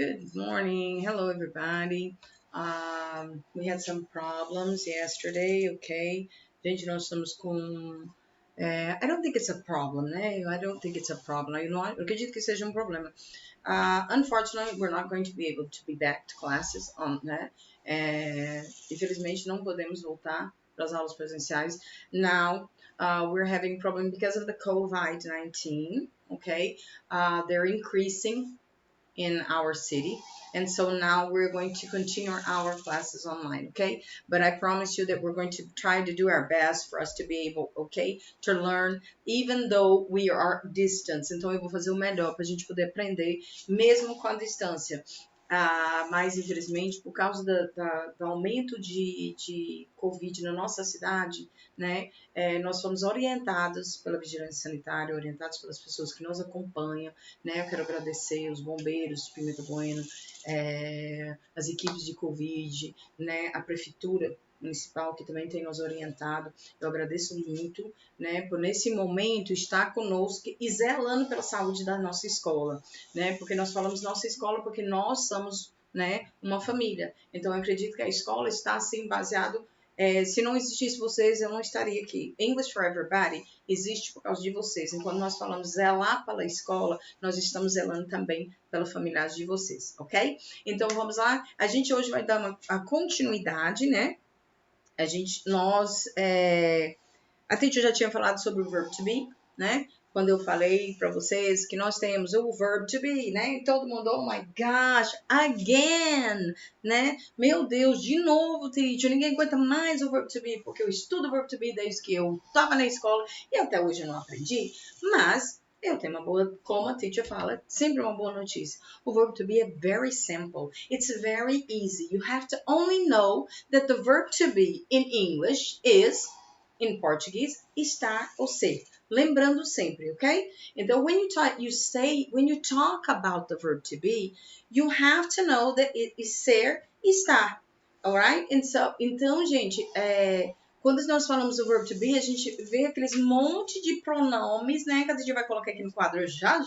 Good morning. Hello, everybody. We had some problems yesterday, okay? Gente, nós estamos com. I don't think it's a problem, né? I don't think it's a problem. Eu acredito que seja um problema. Unfortunately, we're not going to be able to be back to classes, né? Infelizmente, não podemos voltar para as aulas presenciais. Now, we're having problem because of the COVID-19, okay? They're increasing in our city, and so now we're going to continue our classes online, okay? But I promise you that we're going to try to do our best for us to be able, okay, to learn even though we are distance. Então eu vou fazer o melhor para a gente poder aprender mesmo com a distância. Mas infelizmente, por causa do aumento de Covid na nossa cidade, né, nós fomos orientados pela vigilância sanitária, orientados pelas pessoas que nos acompanham, né? Eu quero agradecer os bombeiros de Pimenta Bueno, as equipes de Covid, né? A prefeitura municipal que também tem nos orientado. Eu agradeço muito, né, por nesse momento estar conosco e zelando pela saúde da nossa escola, né? Porque nós falamos nossa escola porque nós somos, né, uma família. Então eu acredito que a escola está assim baseado. Se não existisse vocês, eu não estaria aqui. English for Everybody existe por causa de vocês. Enquanto nós falamos zelar pela escola, nós estamos zelando também pela familiares de vocês, ok? Então vamos lá. A gente hoje vai dar a continuidade, né? A teacher já tinha falado sobre o verb to be, né? Quando eu falei para vocês que nós temos o verb to be, né? E todo mundo, oh my gosh, again, né? Meu Deus, de novo, teacher, ninguém aguenta mais o verb to be, porque eu estudo o verb to be desde que eu estava na escola e até hoje eu não aprendi, mas eu tenho uma boa, como a teacher fala, sempre uma boa notícia. O verb to be é very simple. It's very easy. You have to only know that the verb to be in English is, in Portuguese, estar ou ser. Lembrando sempre, okay? Então, when you talk about the verb to be, you have to know that it is ser, estar. Alright? Então, gente, quando nós falamos do verb to be, a gente vê aqueles monte de pronomes, né? Que a gente vai colocar aqui no quadro já,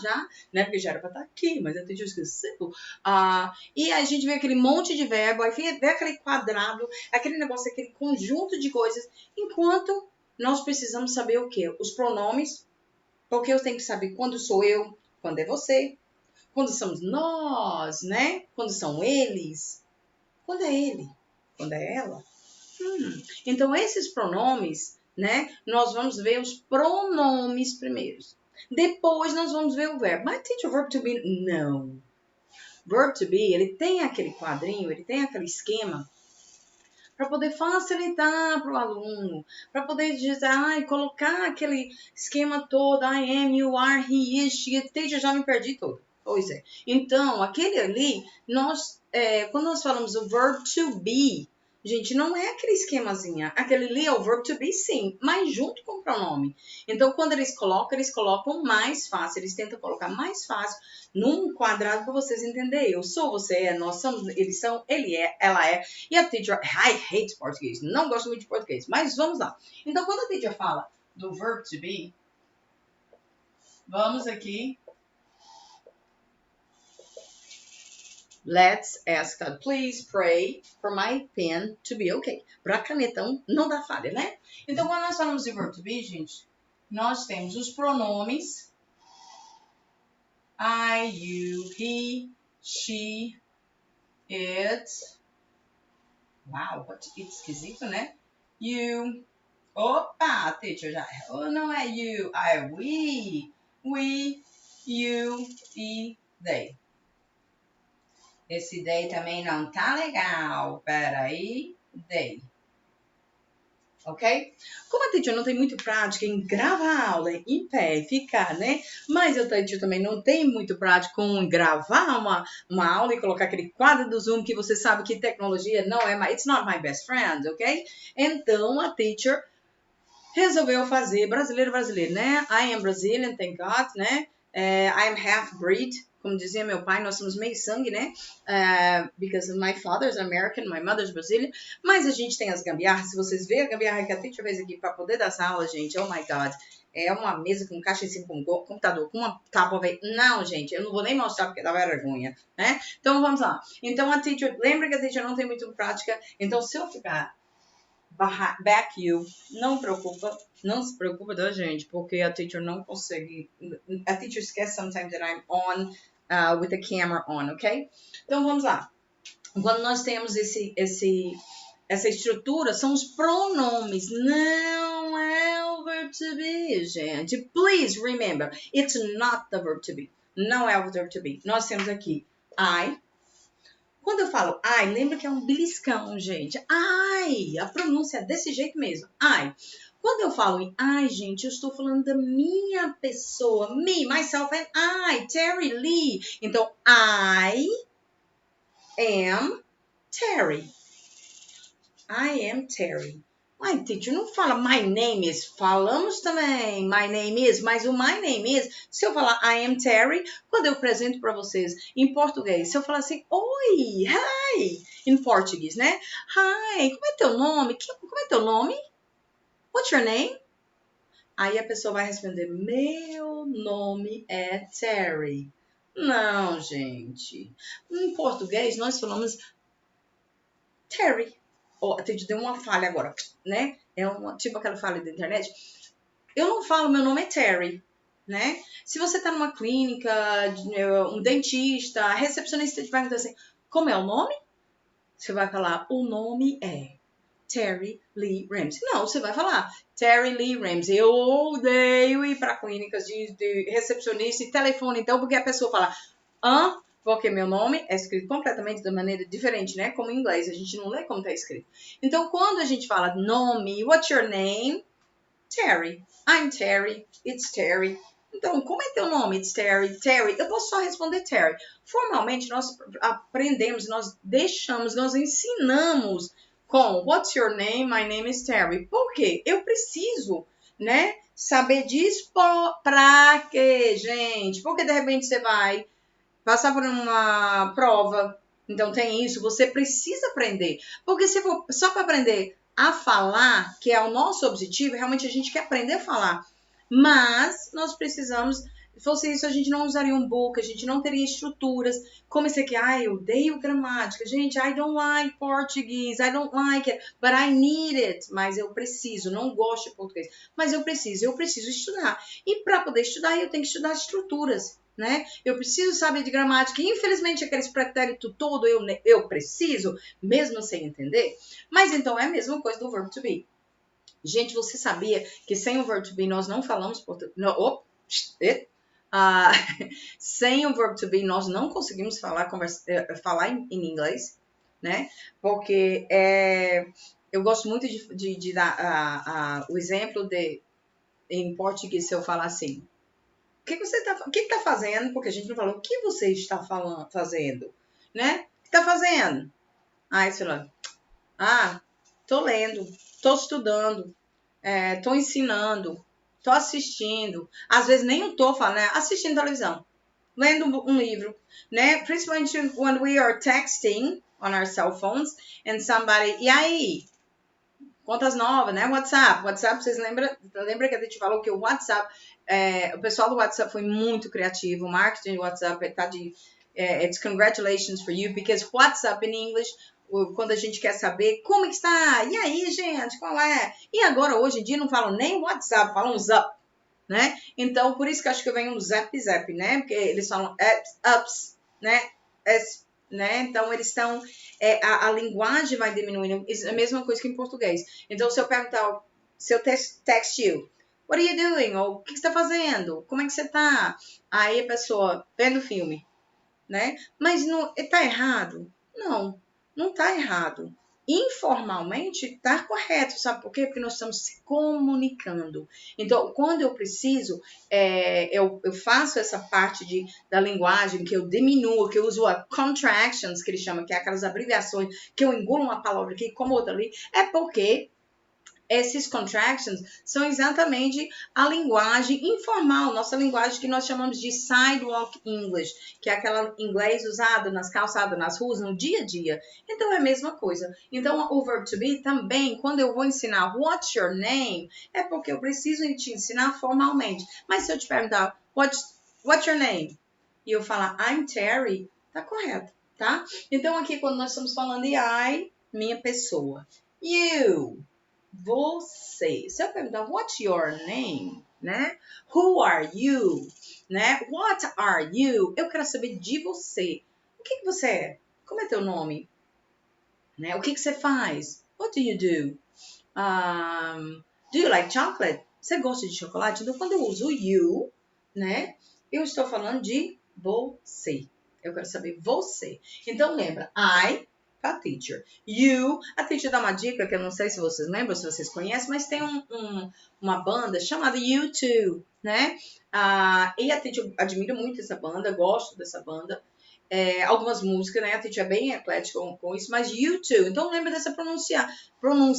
né? Porque já era para estar aqui, mas a gente esqueceu. E a gente vê aquele monte de verbo, aí vê aquele quadrado, aquele negócio, aquele conjunto de coisas, enquanto nós precisamos saber o quê? Os pronomes, porque eu tenho que saber quando sou eu, quando é você, quando somos nós, né? Quando são eles, quando é ele, quando é ela. Então, esses pronomes, né? Nós vamos ver os pronomes primeiros. Depois, nós vamos ver o verbo. Mas, teacher, o verb to be? Não. Verb to be, ele tem aquele quadrinho, ele tem aquele esquema para poder facilitar para o aluno, para poder dizer, colocar aquele esquema todo, I am, you are, he is, she is, teacher, já me perdi todo. Pois é. Então, aquele ali, quando nós falamos o verb to be, gente, não é aquele esquemazinho. Aquele ali é o verb to be, sim, mas junto com o pronome. Então, quando eles colocam mais fácil. Eles tentam colocar mais fácil num quadrado para vocês entenderem. Eu sou, você é, nós somos, eles são, ele é, ela é. E a teacher, I hate português. Não gosto muito de português. Mas vamos lá. Então, quando a teacher fala do verb to be, vamos aqui. Let's ask God, please pray for my pen to be okay. Para canetão não dá falha, né? Então, quando nós falamos de verb to be, gente, nós temos os pronomes I, you, he, she, it. Uau, que esquisito, né? You. Opa, teacher já. Oh, não é you, é we. We, you e they. Esse they também não tá legal. Peraí, they. Ok? Como a teacher não tem muito prática em gravar aula em pé e ficar, né? Mas a teacher também não tem muito prática em gravar uma aula e colocar aquele quadro do Zoom que você sabe que tecnologia não é it's not my best friend, ok? Então a teacher resolveu fazer brasileiro, né? I am Brazilian, thank God, né? I am half-breed, como dizia meu pai, nós somos meio sangue, né? Because my father is American, my mother is Brazilian. Mas a gente tem as gambiarras. Se vocês verem a gambiarra que a teacher fez aqui para poder dar essa aula, gente, oh my God. é uma mesa com caixa em cima, com um computador, com uma tábua. Não, gente, eu não vou nem mostrar porque dá vergonha, né? Então, vamos lá. Então, a teacher, lembra que a teacher não tem muito prática. Então, se eu ficar back you, não preocupa, não se preocupa da gente, porque a teacher não consegue, a teacher esquece sometimes that I'm on with the camera on, ok? Então, vamos lá. Quando nós temos essa estrutura, são os pronomes, não é o verbo to be, gente. Please remember, it's not the verb to be. Não é o verbo to be. Nós temos aqui I. Quando eu falo I, lembra que é um beliscão, gente. I, a pronúncia é desse jeito mesmo. I. Quando eu falo em I, gente, eu estou falando da minha pessoa. Me, myself and I, Terry Lee. Então, I am Terry. I am Terry. Ai, teacher, não fala my name is. Falamos também my name is, mas o my name is, se eu falar I am Terry, quando eu apresento para vocês em português, se eu falar assim, oi, hi, em português, né? Hi, como é teu nome? Como é teu nome? What's your name? Aí a pessoa vai responder, meu nome é Terry. Não, gente. Em português, nós falamos Terry. Oh, deu uma falha agora, né? É tipo aquela falha da internet. Eu não falo, meu nome é Terry, né? Se você tá numa clínica, um dentista, a recepcionista te pergunta assim, como é o nome? Você vai falar, o nome é Terry Lee Ramsey. Não, você vai falar Terry Lee Ramsey. Eu odeio ir para clínicas de recepcionista e telefone, então, porque a pessoa fala, porque meu nome é escrito completamente de maneira diferente, né? Como em inglês, a gente não lê como está escrito. Então, quando a gente fala nome, what's your name? Terry. I'm Terry. It's Terry. Então, como é teu nome? It's Terry. Terry. Eu posso só responder Terry. Formalmente, nós aprendemos, nós ensinamos com what's your name? My name is Terry. Por quê? Eu preciso, né? Saber disso pra quê, gente? Porque de repente você vai passar por uma prova, então tem isso, você precisa aprender. Porque se for só para aprender a falar, que é o nosso objetivo, realmente a gente quer aprender a falar. Mas nós precisamos, se fosse isso, a gente não usaria um book, a gente não teria estruturas. Como esse aqui, eu odeio gramática. Gente, I don't like Portuguese, I don't like it, but I need it. Mas eu preciso, não gosto de português, mas eu preciso estudar. E para poder estudar, eu tenho que estudar estruturas. Né? Eu preciso saber de gramática. Infelizmente, aqueles pretéritos todo eu preciso, mesmo sem entender. Mas então é a mesma coisa do verbo to be. Gente, você sabia que sem o verbo to be nós não falamos português? Sem o verbo to be nós não conseguimos falar em inglês, né? Porque eu gosto muito de dar o exemplo em português se eu falar assim. O que você está fazendo? Porque a gente não falou o que você está fazendo, né? O que está fazendo? Aí você fala, tô lendo, tô estudando, tô ensinando, tô assistindo. Às vezes nem eu tô falando, né? Assistindo televisão, lendo um livro, né? Principalmente when we are texting on our cell phones and somebody, e aí? Contas novas, né? WhatsApp, vocês lembram que a gente falou que o WhatsApp, o pessoal do WhatsApp foi muito criativo, o marketing do WhatsApp está it's congratulations for you, because WhatsApp in English, quando a gente quer saber como é que está, e aí, gente, qual é? E agora, hoje em dia, não falam nem WhatsApp, falam Zap, né? Então, por isso que eu acho que vem um Zap, né? Porque eles falam ups, né? Né? Então, eles estão... a linguagem vai diminuindo. É a mesma coisa que em português. Então, se eu perguntar... Se eu text you, what are you doing? Ou o que você está fazendo? Como é que você está? Aí a pessoa vendo filme, né? Mas está errado? Não está errado. Informalmente está correto, sabe por quê? Porque nós estamos se comunicando. Então, quando eu preciso, eu faço essa parte da linguagem, que eu diminuo, que eu uso a contractions, que eles chamam, que é aquelas abreviações, que eu engulo uma palavra aqui como outra ali, é porque Esses contractions são exatamente a linguagem informal, nossa linguagem que nós chamamos de sidewalk English, que é aquela inglês usado nas calçadas, nas ruas, no dia a dia. Então, é a mesma coisa. Então, o verb to be também, quando eu vou ensinar what's your name, é porque eu preciso te ensinar formalmente. Mas se eu te perguntar what's your name? E eu falar I'm Terry, tá correto, tá? Então, aqui quando nós estamos falando de I, minha pessoa. You, você. Se eu perguntar what's your name, né? Who are you, né? What are you? Eu quero saber de você. O que você é? Como é teu nome? Né? O que você faz? What do you do? Do you like chocolate? Você gosta de chocolate? Então, quando eu uso you, né? Eu estou falando de você. Eu quero saber você. Então, lembra, I, a teacher. You, a teacher dá uma dica que eu não sei se vocês lembram, se vocês conhecem, mas tem uma banda chamada U2, né? E a teacher admira muito essa banda, gosto dessa banda. Algumas músicas, né? A teacher é bem eclética com isso, mas U2. Então, lembra dessa pronúncia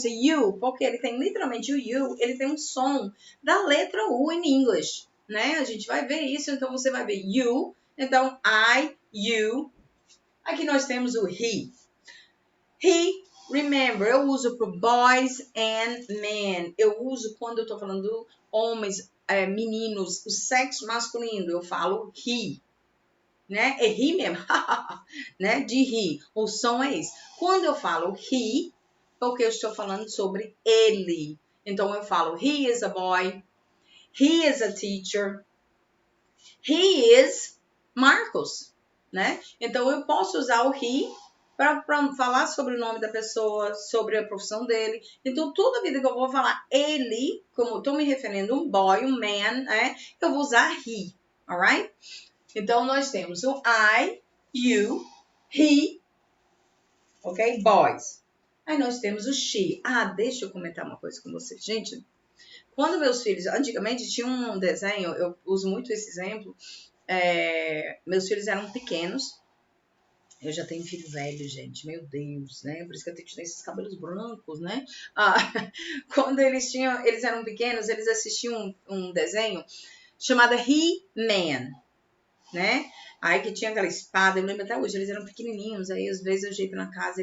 you, porque ele tem literalmente o you, ele tem um som da letra U em inglês, né? A gente vai ver isso, então você vai ver you, então I, you. Aqui nós temos o he. He, remember, eu uso para boys and men. Eu uso quando eu estou falando homens, meninos, o sexo masculino, eu falo he. Né? É he mesmo, né? De he. O som é esse. Quando eu falo he, porque eu estou falando sobre ele. Então eu falo he is a boy, he is a teacher, he is Marcos, né? Então eu posso usar o he para falar sobre o nome da pessoa, sobre a profissão dele. Então toda vida que eu vou falar ele, como estou me referindo a um boy, um man, né? Eu vou usar he, alright? Então, nós temos o I, you, he, ok? Boys. Aí nós temos o she. Deixa eu comentar uma coisa com vocês. Gente, quando meus filhos... Antigamente tinha um desenho, eu uso muito esse exemplo. Meus filhos eram pequenos. Eu já tenho filho velho, gente. Meu Deus, né? Por isso que eu tenho que ter esses cabelos brancos, né? Quando eles eram pequenos, eles assistiam um desenho chamado He-Man. Né? Aí que tinha aquela espada, eu lembro até hoje, eles eram pequenininhos, aí às vezes eu chego na casa,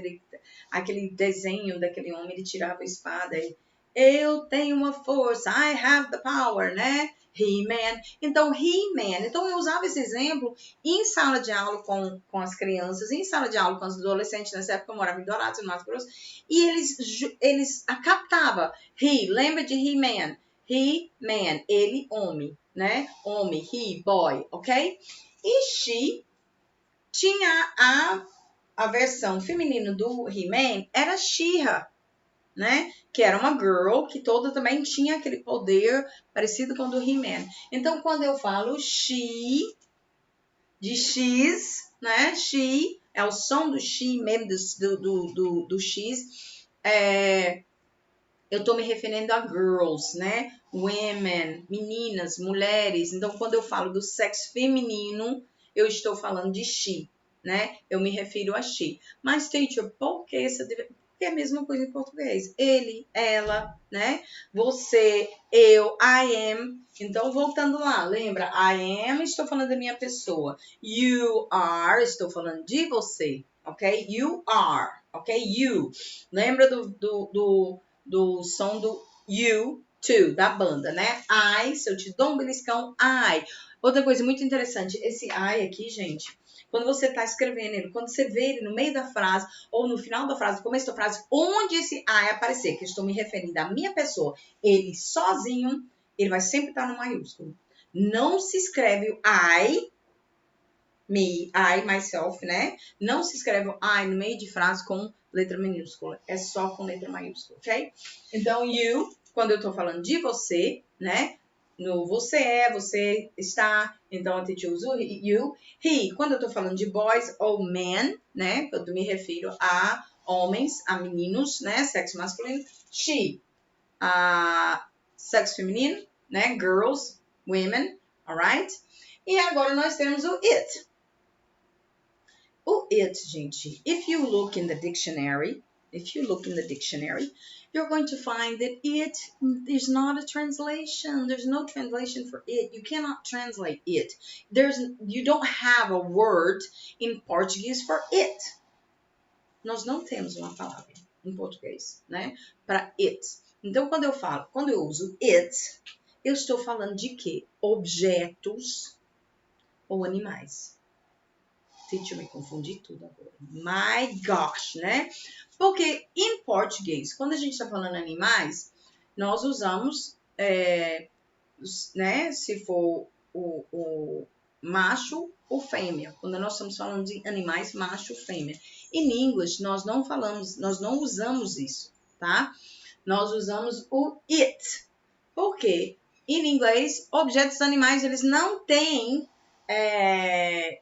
aquele desenho daquele homem, ele tirava a espada e eu tenho uma força, I have the power, né? He-Man. Então, He-Man. Então, eu usava esse exemplo em sala de aula com as crianças, em sala de aula com os adolescentes, nessa época eu morava em Dourados, no Mato Grosso, e eles captavam. Lembra de He-Man? He-Man, ele, homem, né? Homem, he, boy, ok? E she tinha a versão feminina do He-Man, era She-Ra, né? Que era uma girl, que toda também tinha aquele poder parecido com o do He-Man. Então, quando eu falo she, de X, né? She, é o som do she mesmo, do X. Eu estou me referindo a girls, né? Women, meninas, mulheres. Então, quando eu falo do sexo feminino, eu estou falando de she, né? Eu me refiro a she. Mas, teacher, por que essa... Porque é a mesma coisa em português. Ele, ela, né? Você, eu, I am. Então, voltando lá, lembra? I am, estou falando da minha pessoa. You are, estou falando de você, ok? You are, ok? You. Lembra do som do U2, da banda, né? I, se eu te dou um beliscão, I. Outra coisa muito interessante, esse I aqui, gente, quando você está escrevendo ele, quando você vê ele no meio da frase, ou no final da frase, no começo da frase, onde esse I aparecer, que eu estou me referindo à minha pessoa, ele sozinho, ele vai sempre estar no maiúsculo. Não se escreve o I, me, I, myself, né? Não se escreve o I no meio de frase com letra minúscula. É só com letra maiúscula, ok? Então, you, quando eu tô falando de você, né? No você está. Então, a gente usa o you. He, quando eu tô falando de boys ou men, né? Eu me refiro a homens, a meninos, né? Sexo masculino. She, a sexo feminino, né? Girls, women, alright? E agora nós temos o it. O it, gente, if you look in the dictionary, you're going to find that it is not a translation. There's no translation for it. You cannot translate it. You don't have a word in Portuguese for it. Nós não temos uma palavra em português, né? Para it. Então, quando eu uso it, eu estou falando de quê? Objetos ou animais. Deixa eu me confundir tudo agora. My gosh, né? Porque em português, quando a gente está falando animais, nós usamos, né? Se for o macho ou fêmea. Quando nós estamos falando de animais, macho ou fêmea. Em inglês, nós não usamos isso, tá? Nós usamos o it. Por quê? Em inglês, objetos animais, eles não têm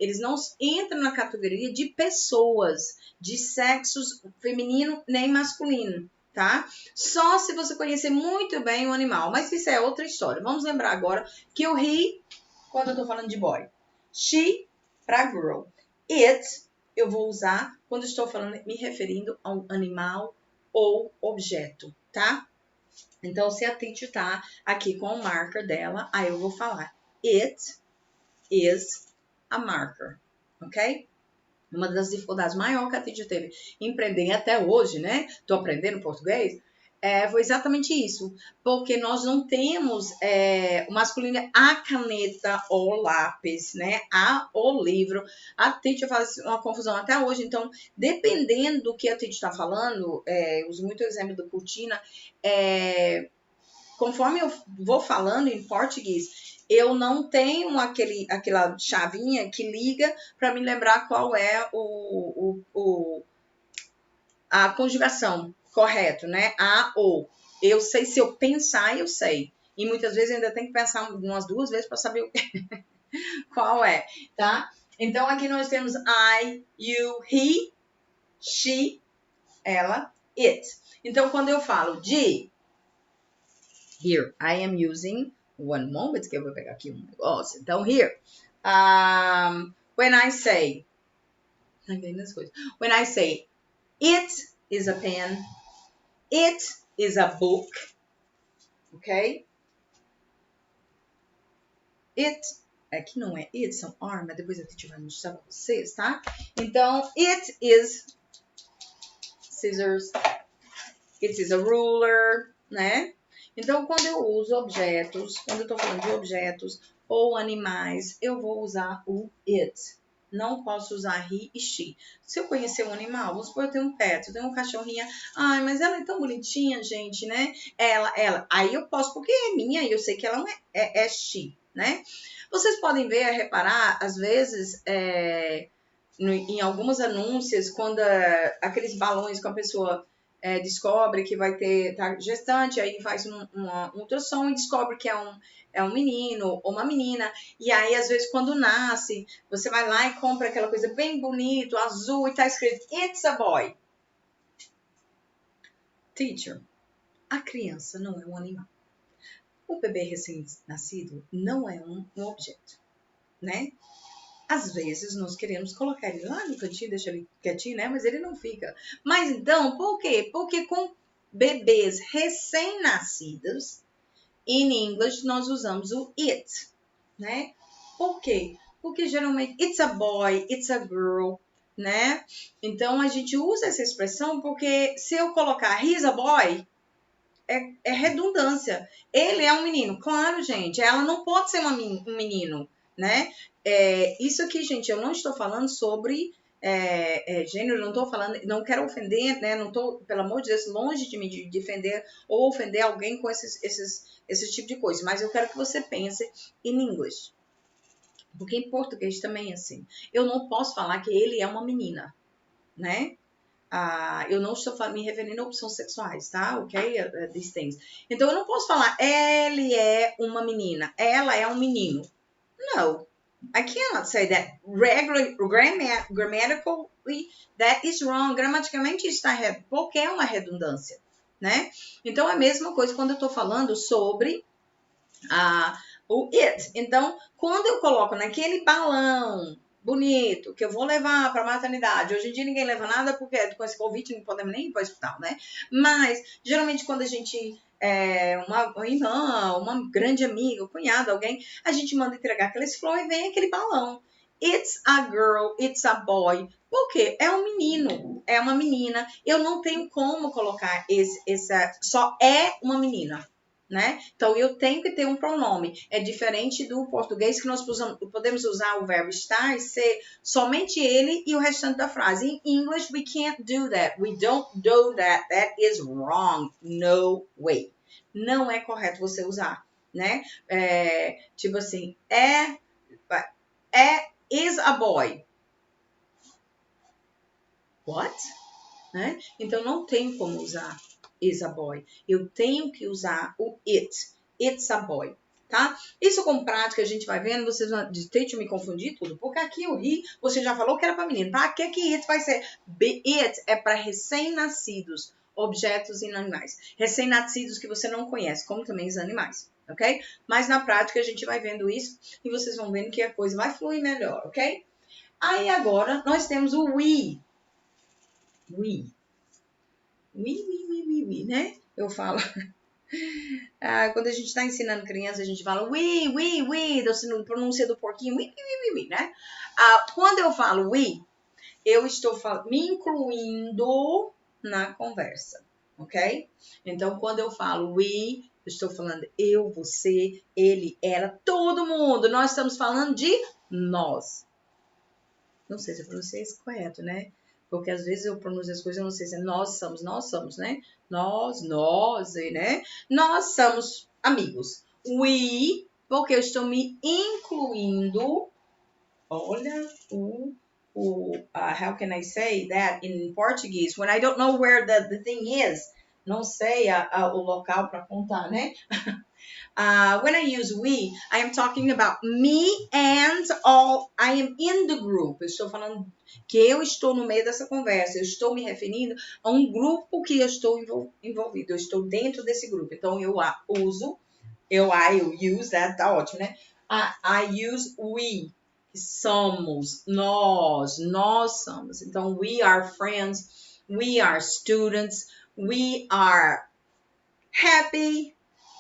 eles não entram na categoria de pessoas, de sexos feminino nem masculino, tá? Só se você conhecer muito bem o animal, mas isso é outra história. Vamos lembrar agora que o he, quando eu tô falando de boy, she, para girl, it, eu vou usar quando estou falando, me referindo a um animal ou objeto, tá? Então, se a teacher tá aqui com o marker dela, aí eu vou falar it is a marker, ok? Uma das dificuldades maiores que a teacher teve em aprender até hoje, né? Tô aprendendo português. Foi exatamente isso. Porque nós não temos o masculino a caneta ou lápis, né? O livro. A teacher faz uma confusão até hoje. Então, dependendo do que a teacher está falando, uso muito o exemplo do Cortina, conforme eu vou falando em português, eu não tenho aquela chavinha que liga para me lembrar qual é a conjugação correta, né? A, ou. Eu sei, se eu pensar, eu sei. E muitas vezes eu ainda tenho que pensar umas 2 vezes para saber qual é, tá? Então, aqui nós temos I, you, he, she, ela, it. Então, quando eu falo de... Here, I am using... One moment, que eu vou pegar aqui um negócio. Então, here. When I say... When I say, it is a pen. It is a book. Ok? It... Aqui não é it, são are, mas depois a gente vai mostrar para vocês, tá? Então, it is scissors. It is a ruler, né? Então, quando eu uso objetos, quando eu tô falando de objetos ou animais, eu vou usar o it. Não posso usar he e she. Se eu conhecer um animal, vamos supor, eu tenho um pet, eu tenho um cachorrinha. Ai, mas ela é tão bonitinha, gente, né? Ela. Aí eu posso, porque é minha e eu sei que ela não é she, né? Vocês podem ver, reparar, às vezes, em alguns anúncios, quando aqueles balões com a pessoa... descobre que vai tá gestante, aí faz um ultrassom e descobre que é um menino ou uma menina. E aí, às vezes, quando nasce, você vai lá e compra aquela coisa bem bonito, azul, e tá escrito, it's a boy. Teacher, a criança não é um animal. O bebê recém-nascido não é um objeto, né? Às vezes, nós queremos colocar ele lá no cantinho, deixar ele quietinho, né? Mas ele não fica. Mas então, por quê? Porque com bebês recém-nascidos, em inglês, nós usamos o it, né? Por quê? Porque geralmente, it's a boy, it's a girl, né? Então, a gente usa essa expressão porque se eu colocar he's a boy, é redundância. Ele é um menino. Claro, gente, ela não pode ser um menino, né? Isso aqui, gente, eu não estou falando sobre gênero, não estou falando, não quero ofender, né? Não estou, pelo amor de Deus, longe de me defender ou ofender alguém com esse tipo de coisa. Mas eu quero que você pense em inglês. Porque em português também é assim. Eu não posso falar que ele é uma menina, né? Eu não estou me referindo a opções sexuais, tá? Ok? These things. Então, eu não posso falar, ele é uma menina, ela é um menino. No. I cannot say that. Grammatically, that is wrong. Gramaticalmente, isso está errado, porque é uma redundância, né? Então, é a mesma coisa quando eu estou falando sobre o it. Então, quando eu coloco naquele balão bonito, que eu vou levar para a maternidade. Hoje em dia ninguém leva nada porque com esse Covid não podemos nem ir para o hospital, né? Mas, geralmente, quando a gente uma irmã, uma grande amiga, um cunhado, alguém, a gente manda entregar aqueles flores e vem aquele balão. It's a girl, it's a boy. Por quê? É um menino, é uma menina. Eu não tenho como colocar essa. Só é uma menina. Né? Então, eu tenho que ter um pronome. É diferente do português que nós podemos usar o verbo estar e ser somente ele e o restante da frase. In English, we can't do that. We don't do that. That is wrong. No way. Não é correto você usar, né? Tipo assim, is a boy. What? Né? Então, não tenho como usar is a boy. Eu tenho que usar o it. It's a boy. Tá? Isso com prática a gente vai vendo, vocês vão deixa eu me confundir tudo, porque aqui eu ri, você já falou que era para menino. Para que it vai ser? It é para recém-nascidos, objetos e animais. Recém-nascidos que você não conhece, como também os animais, ok? Mas na prática a gente vai vendo isso e vocês vão vendo que a coisa vai fluir melhor, ok? Aí agora nós temos o we. We, né? Eu falo. Quando a gente está ensinando criança, a gente fala we, pronúncia do porquinho, we, né? Quando eu falo we, eu estou me incluindo na conversa, ok? Então, quando eu falo we, eu estou falando eu, você, ele, ela, todo mundo. Nós estamos falando de nós. Não sei se eu pronunciei isso correto, né? Porque às vezes eu pronuncio as coisas, eu não sei se é nós somos, né? Nós, né? Nós somos amigos. We, porque eu estou me incluindo. Olha how can I say that in Portuguese? When I don't know where the thing is. Não sei o local para contar, né? When I use we, I am talking about me and all. I am in the group. Eu estou falando que eu estou no meio dessa conversa. Eu estou me referindo a um grupo que eu estou envolvido. Eu estou dentro desse grupo. Então, eu uso. Eu use, tá ótimo, né? I use we. Somos, nós somos. Então, we are friends. We are students. We are happy.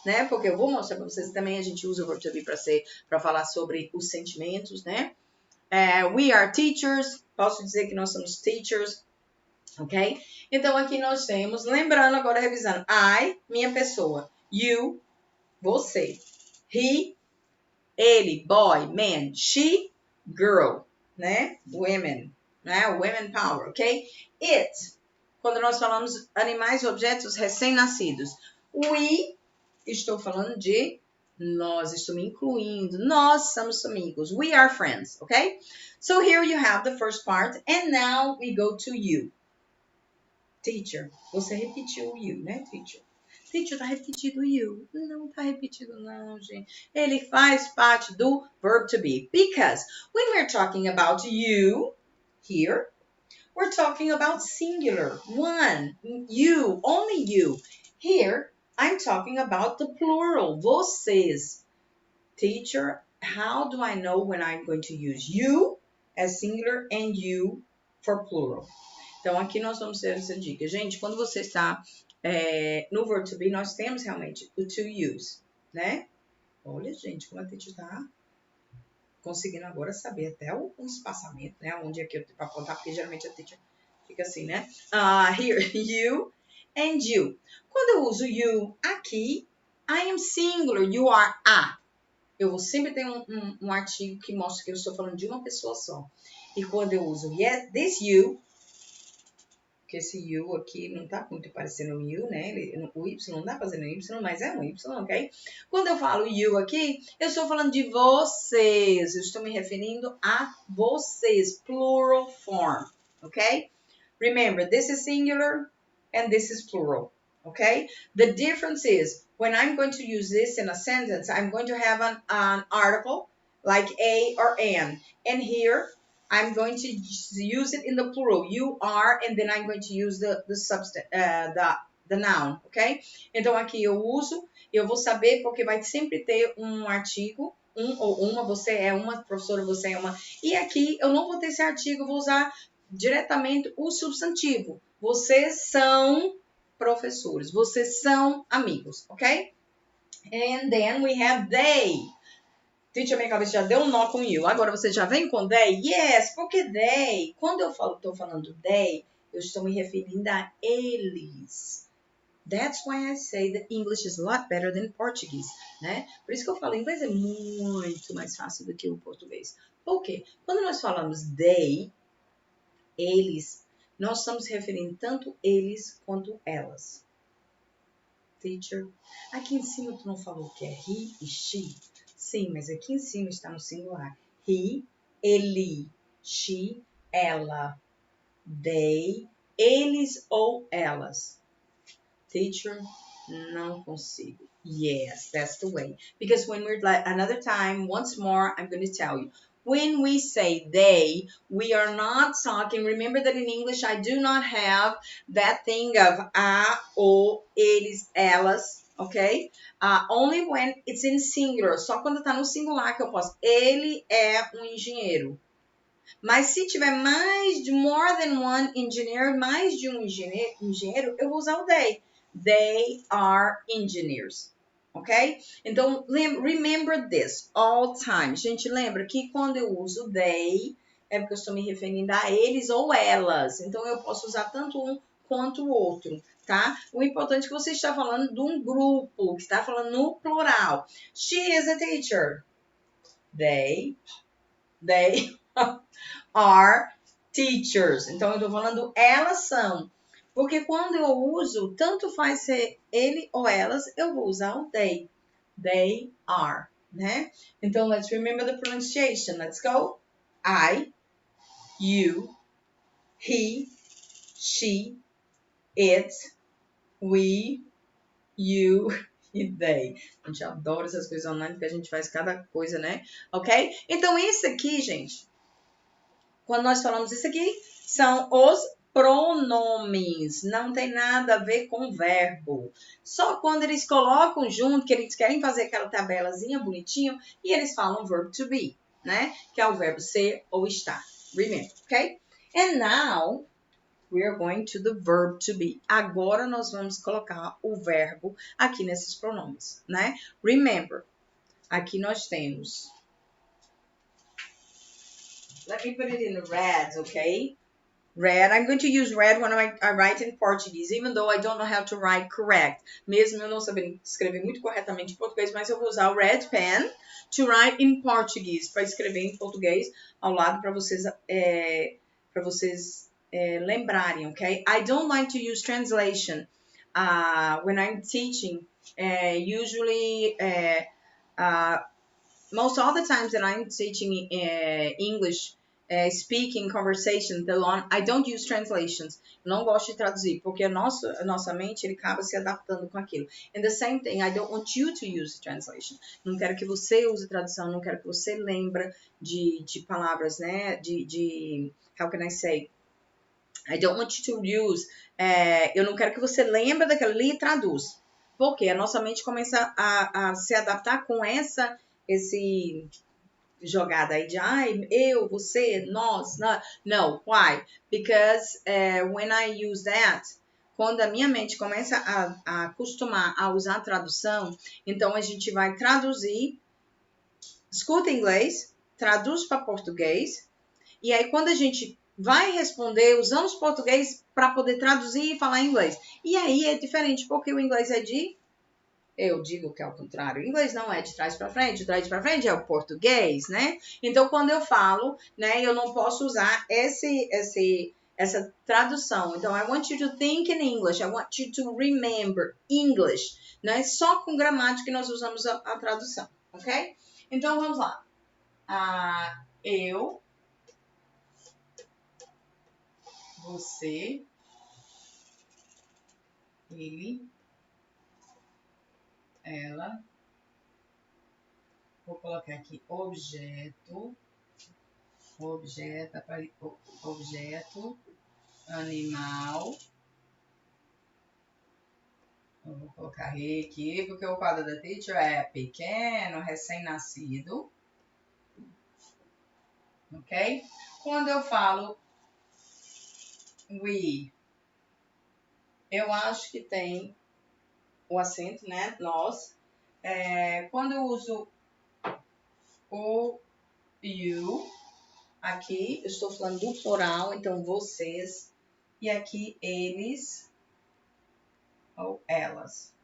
Né? Porque eu vou mostrar para vocês também, a gente usa o verbo to be para falar sobre os sentimentos, né? We are teachers, posso dizer que nós somos teachers, ok? Então, aqui nós temos, lembrando agora, revisando, I, minha pessoa, you, você, he, ele, boy, man, she, girl, né? Women, né? Women power, ok? It, quando nós falamos animais, objetos recém-nascidos, we, estou falando de nós, estou me incluindo. Nós somos amigos. We are friends, okay? So here you have the first part. And now we go to you. Teacher. Você repetiu o you, né, teacher? Teacher, tá repetido o you. Não tá repetido não, gente. Ele faz parte do verb to be. Because when we're talking about you, here, we're talking about singular. One. You. Only you. Here, I'm talking about the plural, vocês. Teacher, how do I know when I'm going to use you as singular and you for plural? Então, aqui nós vamos ter essa dica. Gente, quando você está no verb to be, nós temos realmente o to use, né? Olha, gente, como a teacher está conseguindo agora saber até o espaçamento, né? Onde é que eu tenho para apontar, porque geralmente a teacher fica assim, né? Here, you and you. Quando eu uso you aqui, I am singular, you are a. Eu vou sempre ter um artigo que mostra que eu estou falando de uma pessoa só. E quando eu uso this you, que esse you aqui não tá muito parecendo um you, né? O Y não tá fazendo Y, mas é um Y, ok? Quando eu falo you aqui, eu estou falando de vocês. Eu estou me referindo a vocês. Plural form, ok? Remember, this is singular and this is plural, okay? The difference is when I'm going to use this in a sentence, I'm going to have an article like a or an. And here, I'm going to use it in the plural. You are, and then I'm going to use the noun, ok? Então, aqui eu uso, eu vou saber porque vai sempre ter um artigo, um ou uma, você é uma, professora, você é uma. E aqui eu não vou ter esse artigo, eu vou usar diretamente o substantivo. Vocês são professores, vocês são amigos, ok? And then we have they. Teacher, minha cabeça já deu um nó com you. Agora você já vem com they? Yes, porque they. Quando eu estou falando they, eu estou me referindo a eles. That's why I say that English is a lot better than Portuguese, né? Por isso que eu falo, inglês é muito mais fácil do que o português. Por quê? Quando nós falamos they, eles, nós estamos referindo tanto eles quanto elas. Teacher, aqui em cima tu não falou que é he e she? Sim, mas aqui em cima está no singular. He, ele, she, ela, they, eles ou elas. Teacher, não consigo. Yes, that's the way. Because when we're like another time, once more, I'm going to tell you. When we say they, we are not talking. Remember that in English, I do not have that thing of a, o, eles, elas, okay? Only when it's in singular. Só quando tá no singular que eu posso. Ele é um engenheiro. Mas se tiver mais de more than one engineer, mais de um engenheiro, eu vou usar o they. They are engineers. Ok? Então, remember this all time. Gente, lembra que quando eu uso they, é porque eu estou me referindo a eles ou elas. Então, eu posso usar tanto um quanto o outro, tá? O importante é que você está falando de um grupo, que está falando no plural. She is a teacher. They are teachers. Então, eu estou falando elas são. Porque quando eu uso, tanto faz ser ele ou elas, eu vou usar o they. They are, né? Então, let's remember the pronunciation. Let's go. I, you, he, she, it, we, you e they. A gente adora essas coisas online porque a gente faz cada coisa, né? Ok? Então, isso aqui, gente, quando nós falamos isso aqui, são os pronomes. Não tem nada a ver com verbo. Só quando eles colocam junto, que eles querem fazer aquela tabelazinha bonitinho, e eles falam verb to be, né? Que é o verbo ser ou estar. Remember, ok? And now, we are going to the verb to be. Agora nós vamos colocar o verbo aqui nesses pronomes, né? Remember, aqui nós temos... Let me put it in red, okay? Red. I'm going to use red when I write in Portuguese, even though I don't know how to write correct. Mesmo eu não sabendo escrever muito corretamente em português, mas eu vou usar o red pen to write in Portuguese, para escrever em português ao lado para vocês, lembrarem, okay? I don't like to use translation when I'm teaching. Usually, most all the times that I'm teaching English, speaking, conversation, the long, I don't use translations. Não gosto de traduzir, porque a nossa mente ele acaba se adaptando com aquilo. And the same thing, I don't want you to use translation. Não quero que você use tradução, não quero que você lembre de palavras, né? How can I say? I don't want you to use. Eu não quero que você lembre daquilo ali e traduz. Porque a nossa mente começa a se adaptar com esse jogada aí de eu, você, nós, no, why? Because when I use that, quando a minha mente começa a acostumar a usar a tradução, então a gente vai traduzir, escuta inglês, traduz para português, e aí quando a gente vai responder, usamos português para poder traduzir e falar inglês. E aí é diferente, porque o inglês é de... Eu digo que é o contrário. O inglês não é de trás para frente. De trás para frente é o português, né? Então, quando eu falo, né, eu não posso usar essa tradução. Então, I want you to think in English. I want you to remember English. Não é só com gramática que nós usamos a tradução, ok? Então, vamos lá. Eu, você, ele, ela. Vou colocar aqui objeto, animal, Eu vou colocar he aqui, porque o quadro da teacher é pequeno, recém-nascido. Ok? Quando eu falo we, eu acho que tem o acento, né? Nós. Quando eu uso o you, aqui eu estou falando do plural, então vocês. E aqui eles ou elas.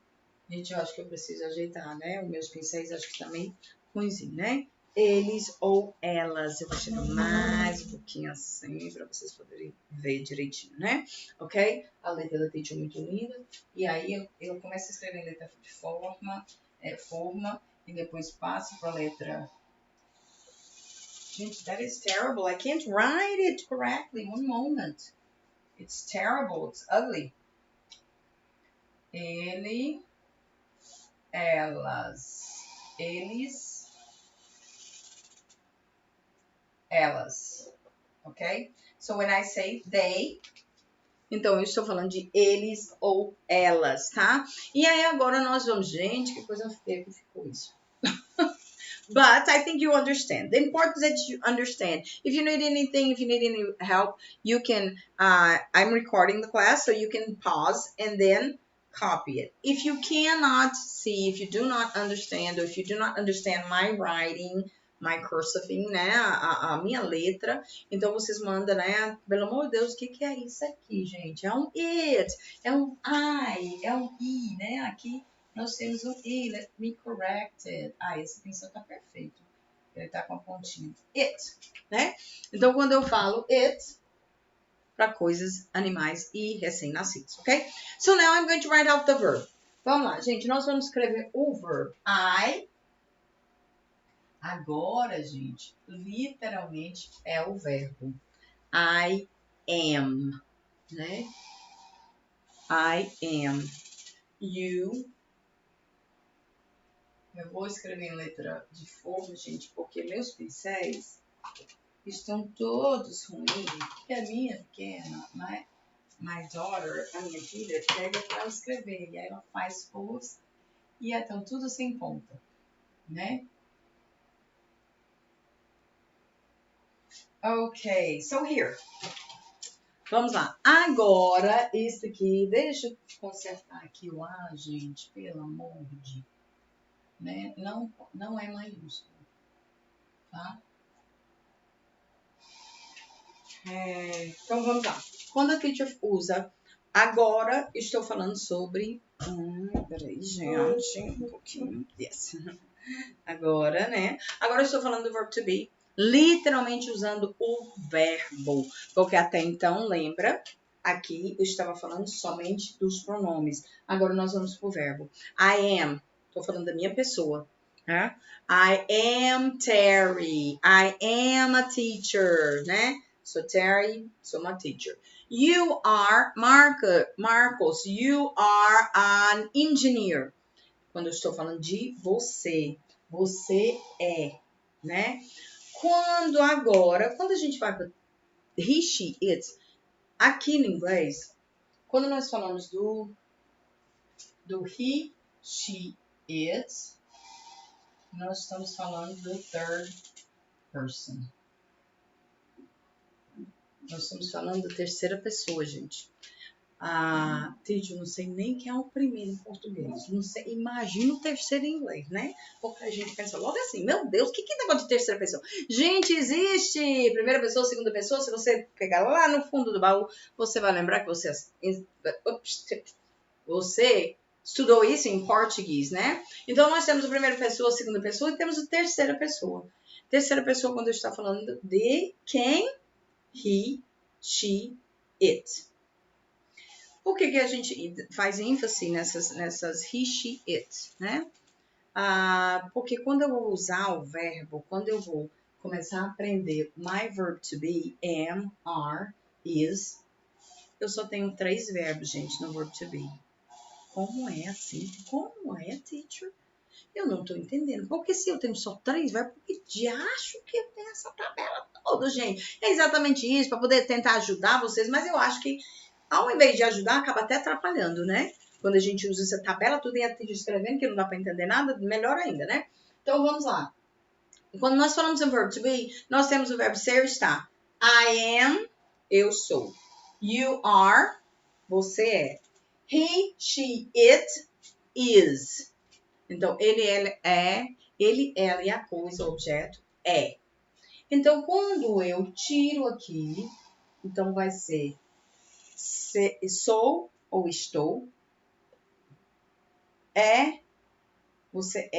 Gente, eu acho que eu preciso ajeitar, né? Os meus pincéis acho que também ruimzinho, né? Eles ou elas. Eu vou chegar mais um pouquinho assim para vocês poderem ver direitinho, né? Ok? A letra da teacher é muito linda. E aí eu começo a escrever em letra de forma e depois passo para a letra. Gente, that is terrible. I can't write it correctly. One moment. It's terrible. It's ugly. Ele, elas, eles, elas, ok? So when I say they, então eu estou falando de eles ou elas, tá? E aí agora nós vamos, gente, que coisa feia que ficou isso. But I think you understand. The importance that you understand. If you need anything, if you need any help, you can, I'm recording the class, so you can pause and then copy it. If you cannot see, if you do not understand, or if you do not understand my writing, my cursiving, né, a minha letra, então vocês mandam, né, pelo amor de Deus, o que é isso aqui, gente? É um it, é um I, é um I, né, aqui nós temos um I, let me correct it. Esse pincel tá perfeito, ele tá com a pontinha. It, né? Então, quando eu falo it, para coisas, animais e recém-nascidos, ok? So now I'm going to write out the verb. Vamos lá, gente, nós vamos escrever o verb. Agora, gente, literalmente é o verbo. I am, né? I am. You. Eu vou escrever em letra de forma, gente, porque meus pincéis estão todos ruins. Porque a minha pequena, my daughter, a minha filha, pega para escrever. E aí ela faz força e estão tudo sem ponta, né? Ok, so here. Vamos lá. Agora, isso aqui, deixa eu consertar aqui o A, gente, pelo amor de... Né? Não é maiúsculo, tá? Então, vamos lá. Quando a teacher usa agora, estou falando sobre... peraí, gente, um pouquinho. Yes. Agora, né? Agora estou falando do verb to be, literalmente usando o verbo. Porque até então, lembra, aqui eu estava falando somente dos pronomes. Agora nós vamos para o verbo. I am, estou falando da minha pessoa. Né? I am Terry. I am a teacher, né? So Terry, so my teacher. You are Marcos. You are an engineer. Quando eu estou falando de você. Você é, né? Quando a gente vai para he, she, it, aqui no inglês, quando nós falamos do he, she, it, nós estamos falando do third person. Nós estamos falando da terceira pessoa, gente. Eu não sei nem quem é o primeiro em português. Não sei, imagina o terceiro em inglês, né? Porque a gente pensa logo assim, meu Deus, o que é negócio de terceira pessoa? Gente, existe primeira pessoa, segunda pessoa. Se você pegar lá no fundo do baú, você vai lembrar que você estudou isso em português, né? Então, nós temos a primeira pessoa, a segunda pessoa e temos a terceira pessoa. Terceira pessoa, quando eu estou falando de quem? He, she, it. Por que a gente faz ênfase nessas he, she, it, né? Porque quando eu vou usar o verbo, quando eu vou começar a aprender my verb to be, am, are, is, eu só tenho 3 verbos, gente, no verb to be. Como é assim? Como é, teacher? Eu não estou entendendo. Porque se eu tenho só 3 verbos, por que de acho que eu tenho essa tabela toda, gente? É exatamente isso, para poder tentar ajudar vocês, mas eu acho que ao invés de ajudar, acaba até atrapalhando, né? quando a gente usa essa tabela, tudo em a teacher escrevendo, que não dá para entender nada, melhor ainda, né? Então, vamos lá. Quando nós falamos em verbo to be, nós temos o verbo ser, estar. I am, eu sou. You are, você é. He, she, it is. Então, ele, ela é, ele, ela e a coisa, o objeto, é. Então, quando eu tiro aqui, então vai ser sou ou estou. É, você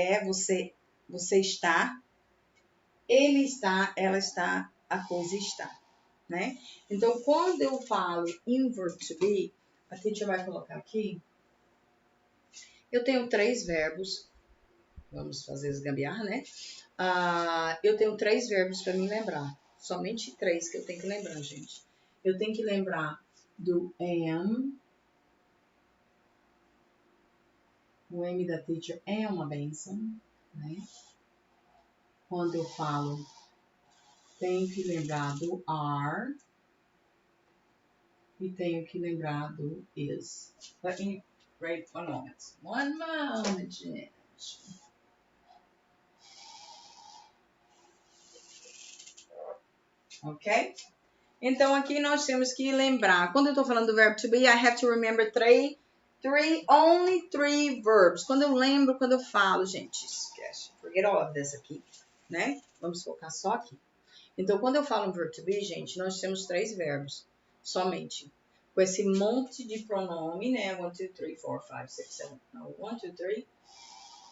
está. Ele está, ela está, a coisa está, né? Então, quando eu falo in verb to be, a teacher vai colocar aqui, eu tenho 3 verbos, vamos fazer as gambiarra, né? Eu tenho 3 verbos para me lembrar, somente 3 que eu tenho que lembrar, gente. Eu tenho que lembrar do am, o M da teacher é uma bênção, né? Quando eu falo, tenho que lembrar do are e tenho que lembrar do is. Let me write one moment. One moment, gente. Ok? Então, aqui nós temos que lembrar. Quando eu estou falando do verbo to be, I have to remember only three verbs. Quando eu lembro, quando eu falo, gente, esquece. Forget all of this aqui, né? Vamos focar só aqui. Então, quando eu falo em verbo to be, gente, nós temos 3 verbos, somente. Com esse monte de pronome, né? 1, 2, 3, 4, 5, 6, 7. Não, 1, 2, 3.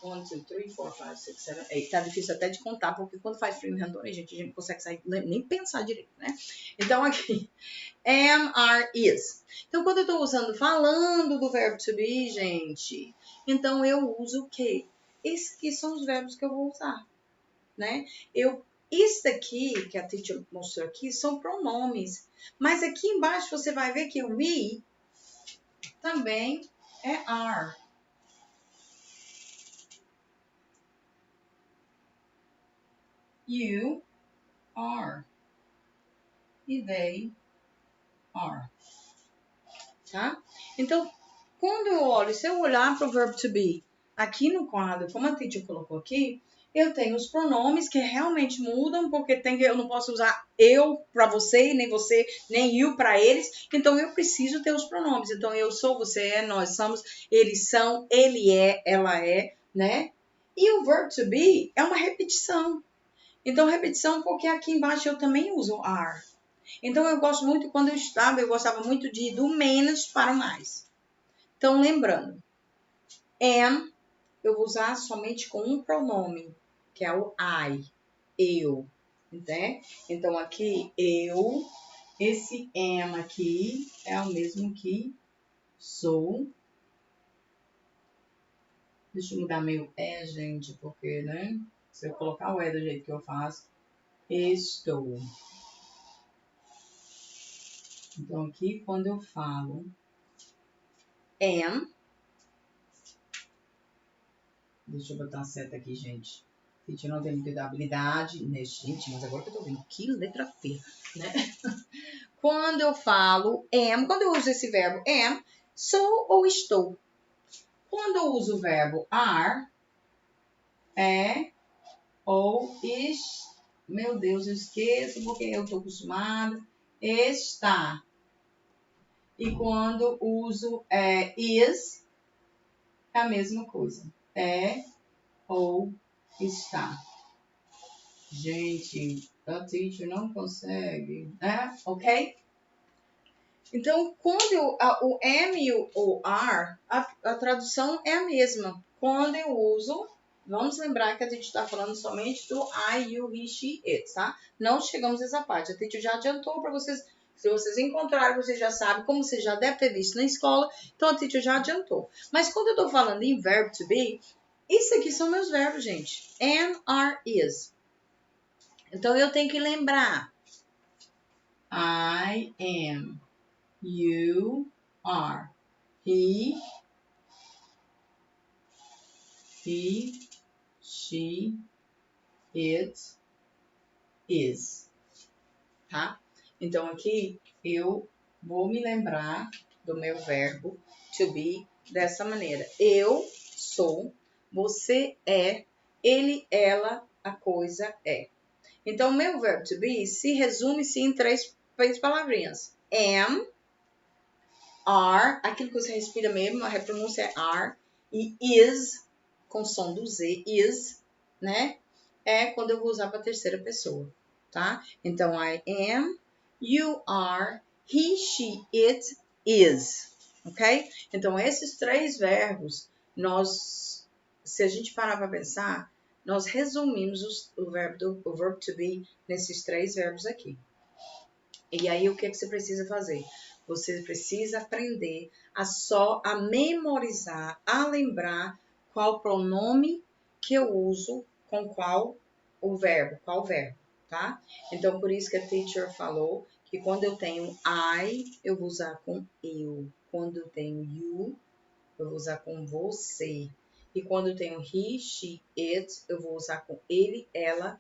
1, 2, 3, 4, 5, 6, 7, 8. Tá difícil até de contar, porque quando faz frio em Randônia, a gente não consegue sair, nem pensar direito, né? Então, aqui, am, are, is. Então, quando eu tô falando do verbo to be, gente, então eu uso o quê? Esses aqui são os verbos que eu vou usar, né? Isso daqui, que a teacher mostrou aqui, são pronomes. Mas aqui embaixo você vai ver que o we também é are. You are. E they are. Tá? Então, quando eu olho, se eu olhar para o verbo to be aqui no quadro, como a teacher colocou aqui, eu tenho os pronomes que realmente mudam, porque eu não posso usar eu para você, nem you para eles. Então, eu preciso ter os pronomes. Então, eu sou, você é, nós somos, eles são, ele é, ela é, né? E o verbo to be é uma repetição. Então, repetição porque aqui embaixo eu também uso are. Então, eu gosto muito, quando eu estava, eu gostava muito de ir do menos para o mais. Então, lembrando, am, eu vou usar somente com um pronome, que é o I, eu, né? Então, aqui, eu, esse am aqui é o mesmo que sou. Deixa eu mudar meu é, gente, porque, né? Se eu colocar o é do jeito que eu faço, estou. Então, aqui, quando eu falo am, deixa eu botar a seta aqui, gente. A gente não tem muita habilidade, né, gente? Mas agora que eu tô vendo, que letra feia, né? Quando eu falo am, quando eu uso esse verbo am, sou ou estou. Quando eu uso o verbo are, é ou meu Deus, eu esqueço porque eu tô acostumada, está. E quando uso is, é a mesma coisa. É ou está. Gente, a teacher não consegue, né? Ok? Então, quando o am e o are, a tradução é a mesma. Quando eu uso, vamos lembrar que a gente está falando somente do I, you, he, she, it, tá? Não chegamos a essa parte. A teacher já adiantou para vocês. Se vocês encontrarem, vocês já sabem, como você já deve ter visto na escola, então a teacher já adiantou. Mas quando eu estou falando em verb to be, isso aqui são meus verbos, gente. Am, are, is. Então, eu tenho que lembrar. I am. You are. He, she, it, is. Tá? Então, aqui eu vou me lembrar do meu verbo to be dessa maneira. Eu sou, você é, ele, ela, a coisa é. Então, o meu verbo to be se resume-se em três palavrinhas. Am, are, aquilo que você respira mesmo, a pronúncia é are, e is, com som do Z, is, né? É quando eu vou usar para terceira pessoa, tá? Então, I am, you are, he, she, it, is, ok? Então, esses três verbos, se a gente parar para pensar, nós resumimos o verbo to be nesses três verbos aqui. E aí, o que você precisa fazer? Você precisa aprender a memorizar, a lembrar qual pronome que eu uso com qual verbo, tá? Então, por isso que a teacher falou que quando eu tenho I, eu vou usar com eu. Quando eu tenho you, eu vou usar com você. E quando eu tenho he, she, it, eu vou usar com ele, ela,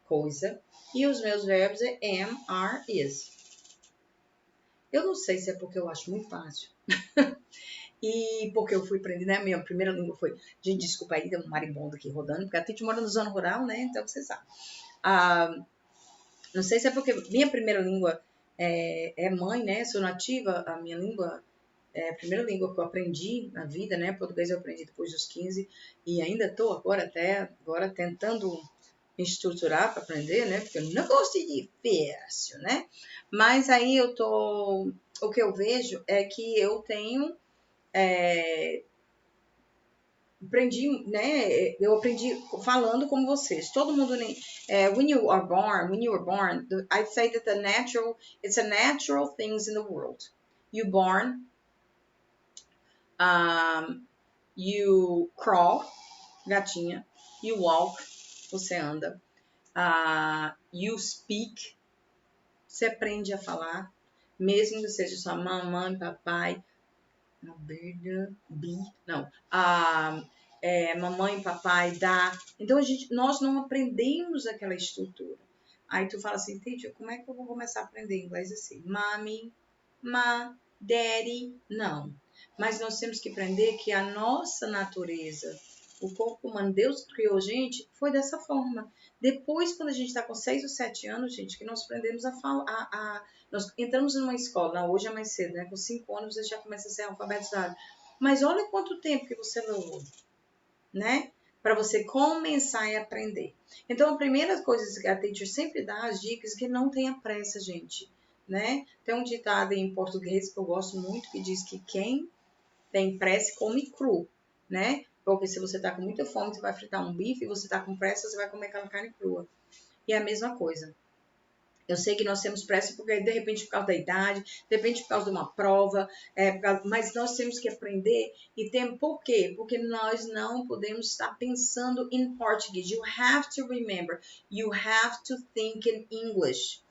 coisa. E os meus verbos é am, are, is. Eu não sei se é porque eu acho muito fácil. E porque eu fui aprender, né? Minha primeira língua foi... Gente, desculpa aí, tem um marimbondo aqui rodando, porque a Titi mora no zona rural, né? Então, você sabe. Não sei se é porque minha primeira língua é mãe, né? Sou nativa, a minha língua é a primeira língua que eu aprendi na vida, né? Português eu aprendi depois dos 15 e ainda estou até agora tentando me estruturar para aprender, né? Porque eu não gosto de difícil, né? Mas aí o que eu vejo é que eu tenho aprendi, né? Eu aprendi falando como vocês. Todo mundo, when you were born, I'd say that it's a natural things in the world. You born, you crawl, gatinha. You walk, você anda. You speak, você aprende a falar, mesmo que seja sua mamãe, papai, mamãe, papai, dá. Então, nós não aprendemos aquela estrutura. Aí tu fala assim, teacher, como é que eu vou começar a aprender inglês assim? Mommy, ma, daddy, não. Mas nós temos que aprender que a nossa natureza, o corpo humano, Deus criou a gente, foi dessa forma. Depois, quando a gente está com 6 ou 7 anos, gente, que nós aprendemos a falar, nós entramos numa escola, não, hoje é mais cedo, né? Com 5 anos você já começa a ser alfabetizado. Mas olha quanto tempo que você levou, né? Para você começar a aprender. Então, a primeira coisa que a teacher sempre dá as dicas é que não tenha pressa, gente, né? Tem um ditado em português que eu gosto muito que diz que quem tem pressa come cru, né? Porque se você tá com muita fome, você vai fritar um bife, e você tá com pressa, você vai comer aquela carne crua. E é a mesma coisa. Eu sei que nós temos pressa porque, de repente, por causa da idade, de repente, por causa de uma prova, mas nós temos que aprender. E tem por quê? Porque nós não podemos estar pensando em português. You have to remember, you have to think in English.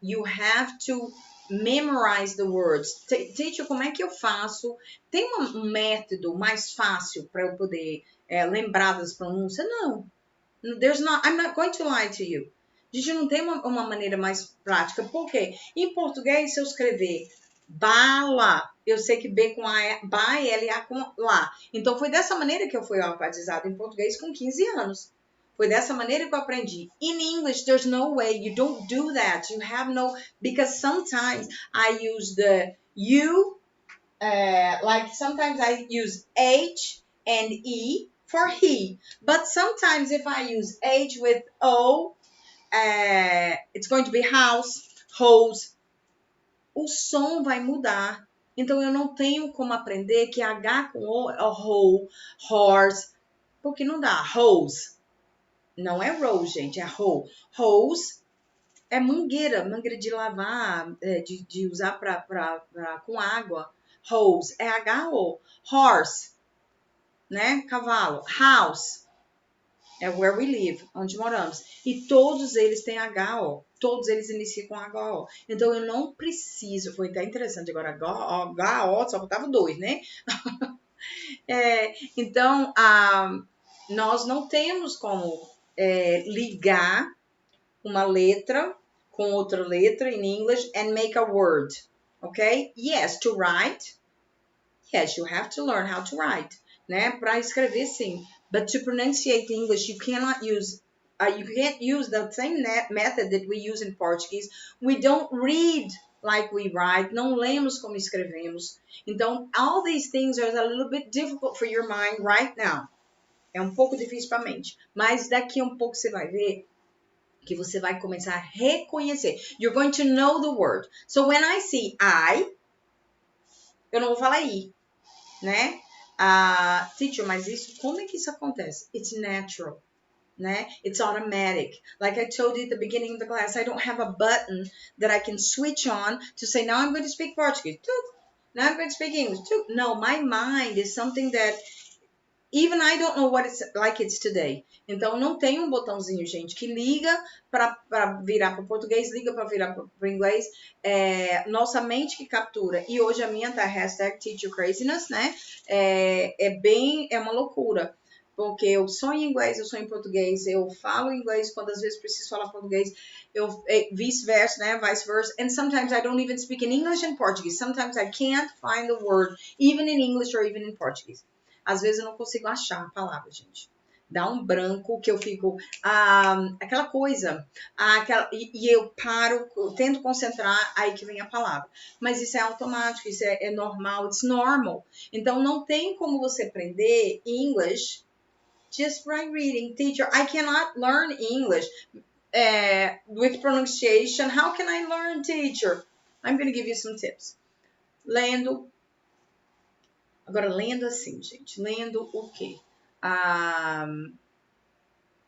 You have to memorize the words. Teacher, como é que eu faço? Tem um método mais fácil para eu poder lembrar das pronúncias? Não. I'm not going to lie to you. A gente não tem uma maneira mais prática. Por quê? Em português, se eu escrever bala, eu sei que B com A é ba, L, A com lá. Então, foi dessa maneira que eu fui alfabetizada em português com 15 anos. Foi dessa maneira que eu aprendi. In English, there's no way. You don't do that. You have no... Because sometimes I use the you, like sometimes I use H and E for he. But sometimes if I use H with O, it's going to be house, hose. O som vai mudar. Então, eu não tenho como aprender que H com O é whole, horse, porque não dá. Hose. Não é rose, gente, é whole. Hose é mangueira de lavar, de usar com água. Hose é H-O. Horse, né? Cavalo. House é where we live, onde moramos. E todos eles têm H-O. Todos eles iniciam com H-O. Então, eu não preciso... Foi até interessante agora. H-O, só faltava 2, né? Então, nós não temos como ligar uma letra com outra letra em inglês and make a word. ok? Yes, to write. Yes, you have to learn how to write, né? Para escrever, sim. But to pronunciate English, you cannot use. You can't use the same method that we use in Portuguese. We don't read like we write. Não lemos como escrevemos. Então, all these things are a little bit difficult for your mind right now. É um pouco difícil para a mente. Mas daqui a um pouco você vai ver que você vai começar a reconhecer. You're going to know the word. So when I see I, eu não vou falar I, né? Teacher, mas isso, como é que isso acontece? It's natural, né? It's automatic. Like I told you at the beginning of the class, I don't have a button that I can switch on to say, now I'm going to speak Portuguese. Now I'm going to speak English. No, my mind is something that even I don't know what it's like it's today. Então, não tem um botãozinho, gente, que liga para virar para o português, liga para virar para o inglês. Nossa mente que captura. E hoje a minha tá hashtag Teacher Craziness, né? É uma loucura. Porque eu sonho em inglês, eu sonho em português, eu falo inglês quando às vezes preciso falar português, vice-versa, né? Vice-versa. And sometimes I don't even speak in English and Portuguese. Sometimes I can't find the word, even in English or even in Portuguese. Às vezes eu não consigo achar a palavra, gente. Dá um branco que eu fico... aquela coisa. E eu paro, eu tento concentrar, aí que vem a palavra. Mas isso é automático, isso é normal, it's normal. Então, não tem como você aprender English just by reading. Teacher, I cannot learn English with pronunciation. How can I learn, teacher? I'm going to give you some tips. Lendo. Agora, lendo assim, gente. Lendo o quê?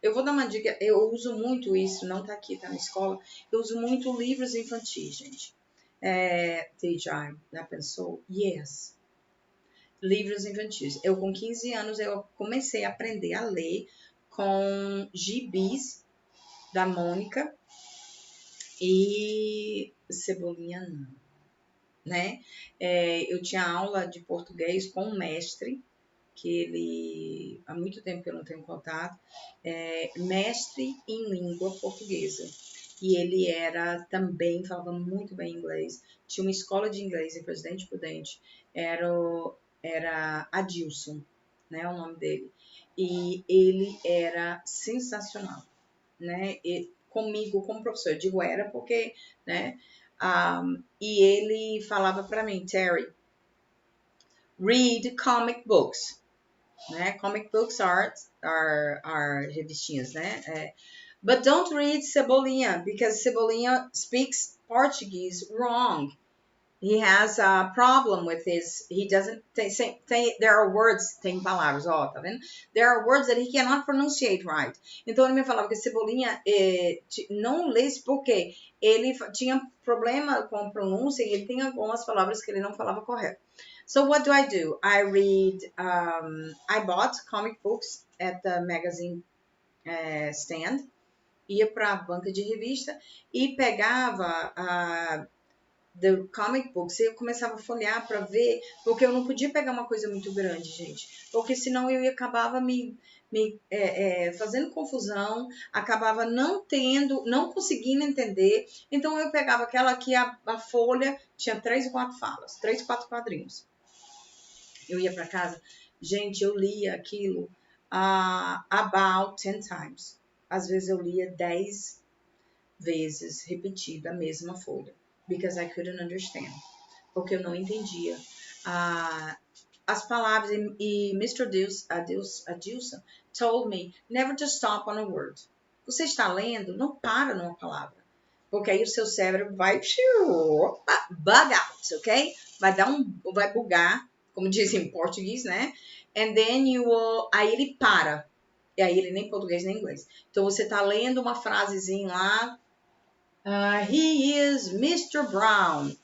Eu vou dar uma dica. Eu uso muito isso. Não tá aqui, tá na escola. Eu uso muito livros infantis, gente. Teacher, já pensou? Yes. Livros infantis. Eu, com 15 anos, eu comecei a aprender a ler com gibis da Mônica e Cebolinha não, né? Eu tinha aula de português com um mestre, que ele, há muito tempo que eu não tenho contato, mestre em língua portuguesa. E ele também falava muito bem inglês, tinha uma escola de inglês em Presidente Prudente, era Adilson, né, o nome dele. E ele era sensacional, né? Comigo, como professor, eu digo era porque, né? E ele falava para mim, Terry, read comic books, né? Comic books are revistinhas, né? But don't read Cebolinha, because Cebolinha speaks Portuguese wrong. He has a problem with he doesn't there are words, tem palavras, ó, tá vendo? There are words that he cannot pronunciate right. Então ele me falava que Cebolinha não lesse porque ele tinha problema com pronúncia e ele tem algumas palavras que ele não falava correto. So what do? I read, I bought comic books at the magazine stand, ia para a banca de revista e pegava the comic books, eu começava a folhear para ver, porque eu não podia pegar uma coisa muito grande, gente, porque senão eu acabava me fazendo confusão, acabava não conseguindo entender, então eu pegava aquela que a folha tinha 3 ou 4 falas, 3 ou 4 quadrinhos. Eu ia para casa, gente, eu lia aquilo about 10 times. Às vezes eu lia 10 vezes repetida a mesma folha. Because I couldn't understand. Porque eu não entendia. As palavras, e Mr. Adilson told me never to stop on a word. Você está lendo, não para numa palavra. Porque aí o seu cérebro vai bug out, ok? Vai bugar, como dizem em português, né? And then aí ele para. E aí ele nem português nem inglês. Então você está lendo uma frasezinha lá. He is Mr. Brown,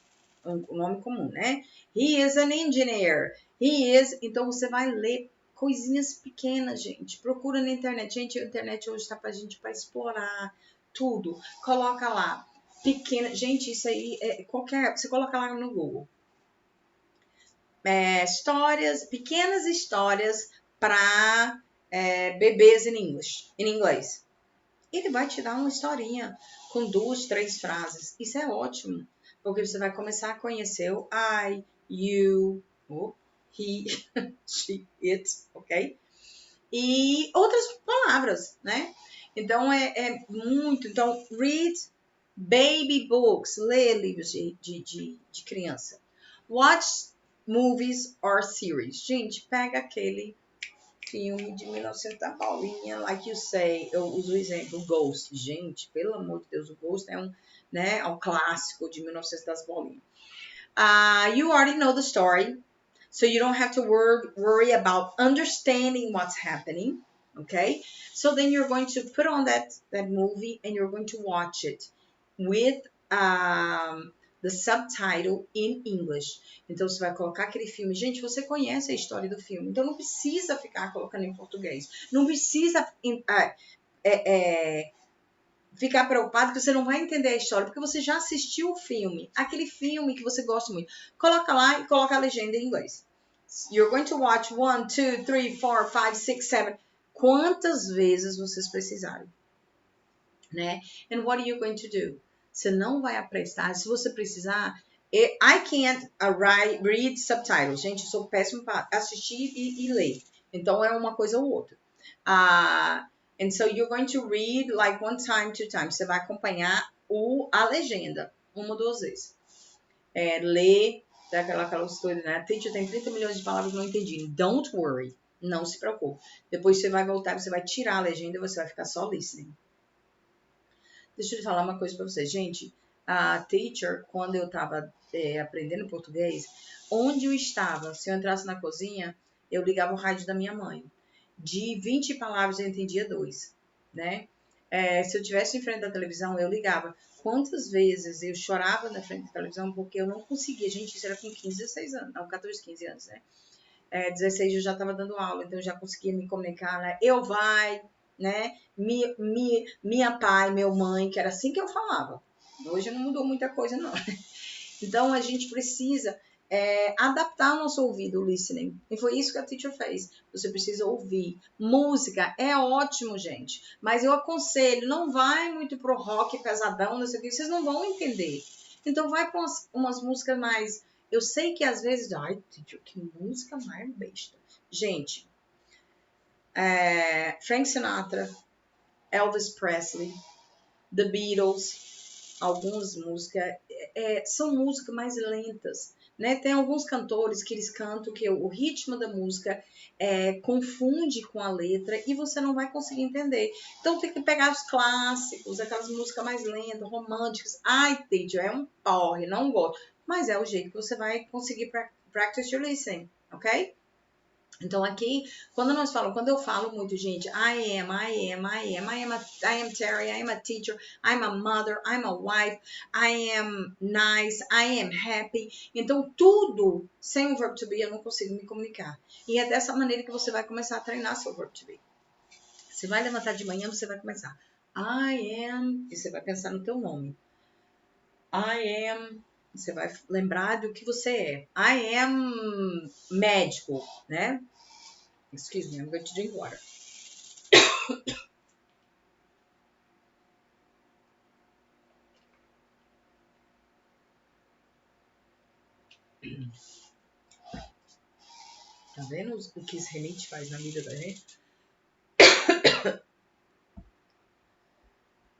um nome comum, né? He is an engineer. Então você vai ler coisinhas pequenas, gente. Procura na internet. Gente, a internet hoje está pra gente para explorar tudo. Coloca lá, pequena. Gente, isso aí você coloca lá no Google. Pequenas histórias para bebês em inglês. Ele vai te dar uma historinha com 2, 3 frases. Isso é ótimo. Porque você vai começar a conhecer o I, you, o he, she, it, ok? E outras palavras, né? Então, é muito. Então, read baby books, lê livros de criança. Watch movies or series. Gente, pega aquele filme de 1900 da bolinha, like you say. Eu uso o exemplo Ghost. Gente, pelo amor de Deus, o Ghost é um clássico de 1900 das bolinhas. You already know the story, so you don't have to worry about understanding what's happening, okay? So then you're going to put on that movie and you're going to watch it with the subtitle in English. Então você vai colocar aquele filme. Gente, você conhece a história do filme, então não precisa ficar colocando em português. Não precisa ficar preocupado que você não vai entender a história, porque você já assistiu o filme, aquele filme que você gosta muito. Coloca lá e coloca a legenda em inglês. You're going to watch 1, 2, 3, 4, 5, 6, 7. Quantas vezes vocês precisarem, né? And what are you going to do? Você não vai aprestar. Se você precisar, I can't read subtitles. Gente, eu sou péssimo para assistir e ler. Então, é uma coisa ou outra. And so you're going to read like 1 time, 2 times. Você vai acompanhar a legenda 1 ou 2 vezes. Ler, aquela história, né? Teacher, tem 30 milhões de palavras que não entendi. Don't worry. Não se preocupe. Depois você vai voltar, você vai tirar a legenda e você vai ficar só listening. Deixa eu falar uma coisa para vocês. Gente, a teacher, quando eu estava aprendendo português, onde eu estava, se eu entrasse na cozinha, eu ligava o rádio da minha mãe. De 20 palavras eu entendia 2, né? Se eu estivesse em frente da televisão, eu ligava. Quantas vezes eu chorava na frente da televisão porque eu não conseguia. Gente, isso era com 15, 16 anos. Não, 14, 15 anos, né? 16 eu já estava dando aula, então eu já conseguia me comunicar, né? Eu vai, né? Minha pai, meu mãe, que era assim que eu falava. Hoje não mudou muita coisa, não. Então a gente precisa adaptar o nosso ouvido, o listening. E foi isso que a teacher fez. Você precisa ouvir. Música é ótimo, gente. Mas eu aconselho, não vai muito pro rock pesadão, não sei o que, vocês não vão entender. Então vai para umas músicas mais. Eu sei que às vezes, ai, teacher, que música mais besta. Gente, Frank Sinatra, Elvis Presley, The Beatles, algumas músicas, são músicas mais lentas, né? Tem alguns cantores que eles cantam que o ritmo da música confunde com a letra e você não vai conseguir entender. Então tem que pegar os clássicos, aquelas músicas mais lentas, românticas. Ai, teacher, é um porre, não gosto. Mas é o jeito que você vai conseguir practice your listening, ok? Então aqui, quando eu falo muito, gente, I am Terry, I am a teacher, I'm a mother, I'm a wife, I am nice, I am happy. Então tudo sem o verbo to be eu não consigo me comunicar. E é dessa maneira que você vai começar a treinar seu verbo to be. Você vai levantar de manhã, você vai começar. I am, e você vai pensar no teu nome. I am, você vai lembrar do que você é. I am médico, né? Excuse me, I'm going to drink water. Tá vendo o que esse renite faz na vida da gente?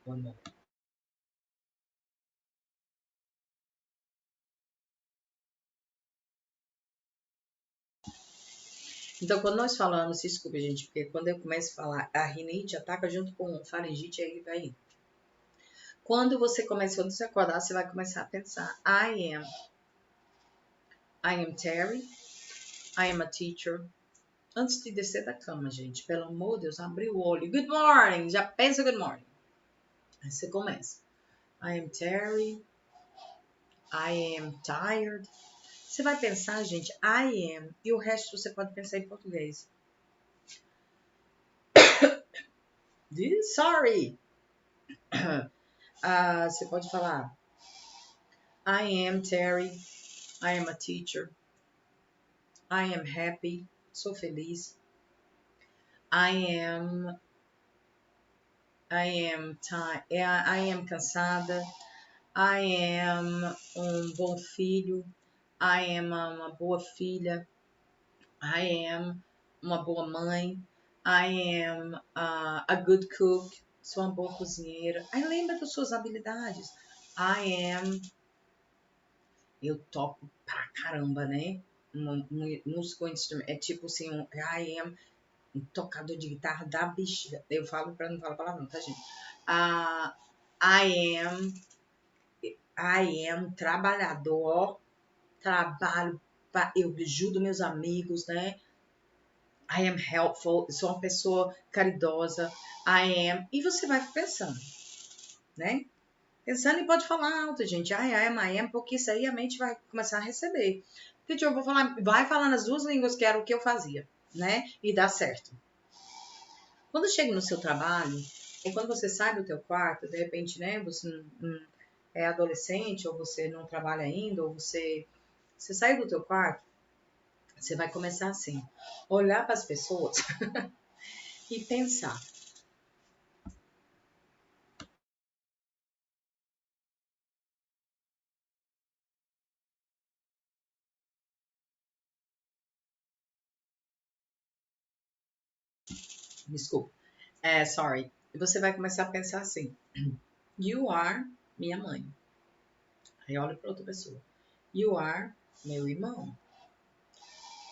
One moment. Então, quando nós falamos, desculpa, gente, porque quando eu começo a falar, a rinite ataca junto com o faringite, aí ele vai indo. Quando você acordar, você vai começar a pensar, I am Terry, I am a teacher. Antes de descer da cama, gente, pelo amor de Deus, abrir o olho. Good morning! Já pensa good morning. Aí você começa. I am Terry, I am tired. Você vai pensar, gente, I am, e o resto você pode pensar em português. Sorry. Você pode falar I am Terry, I am a teacher, I am happy, sou feliz, I am cansada, I am um bom filho. I am uma boa filha. I am uma boa mãe. I am a good cook. Sou uma boa cozinheira. Aí lembra das suas habilidades. I am. Eu toco pra caramba, né? Músico instrumento. É tipo assim, I am um tocador de guitarra da bexiga. Eu falo pra não falar palavrão, tá, gente? I am trabalhador. Trabalho, eu ajudo meus amigos, né? I am helpful, sou uma pessoa caridosa. I am. E você vai pensando, né? Pensando e pode falar alto, gente. I am, porque isso aí a mente vai começar a receber. Teacher, eu vou falar, vai falar nas duas línguas, que era o que eu fazia, né? E dá certo. Quando chega no seu trabalho, ou quando você sai do teu quarto, de repente, né? Você não é adolescente, ou você não trabalha ainda, ou você saiu do teu quarto, você vai começar assim, olhar para as pessoas e pensar. Desculpa. Sorry. Você vai começar a pensar assim. You are minha mãe. Aí olha para outra pessoa. You are meu irmão.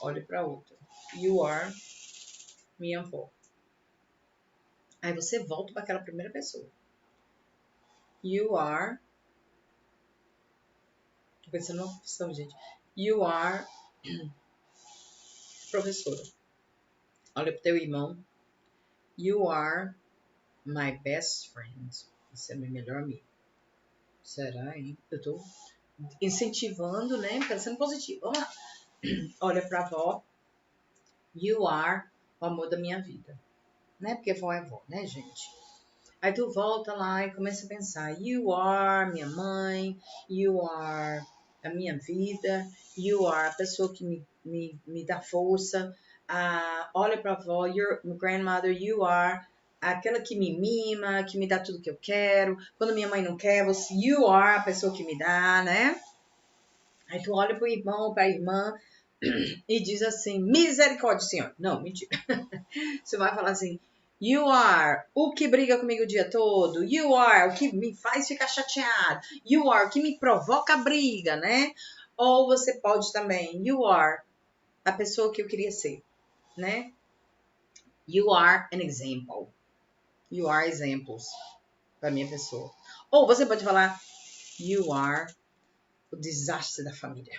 Olhe para outra. You are minha avó. Aí você volta para aquela primeira pessoa. You are. Tô pensando numa profissão, gente. You are professora. Olha pro teu irmão. You are my best friend. Você é meu melhor amigo. Será, hein? Eu tô incentivando, né? Pensando positivo. Vamos lá. Olha pra avó. You are o amor da minha vida. Né? Porque vó é vó, né, gente? Aí tu volta lá e começa a pensar. You are minha mãe. You are a minha vida. You are a pessoa que me dá força. Olha pra avó. Your grandmother. You are aquela que me mima, que me dá tudo que eu quero. Quando minha mãe não quer, você, you are a pessoa que me dá, né? Aí tu olha pro irmão, pra irmã e diz assim, misericórdia, senhor. Não, mentira. Você vai falar assim, you are o que briga comigo o dia todo. You are o que me faz ficar chateado. You are o que me provoca a briga, né? Ou você pode também, you are a pessoa que eu queria ser, né? You are an example. You are exemplos para minha pessoa. Ou você pode falar, you are o desastre da família.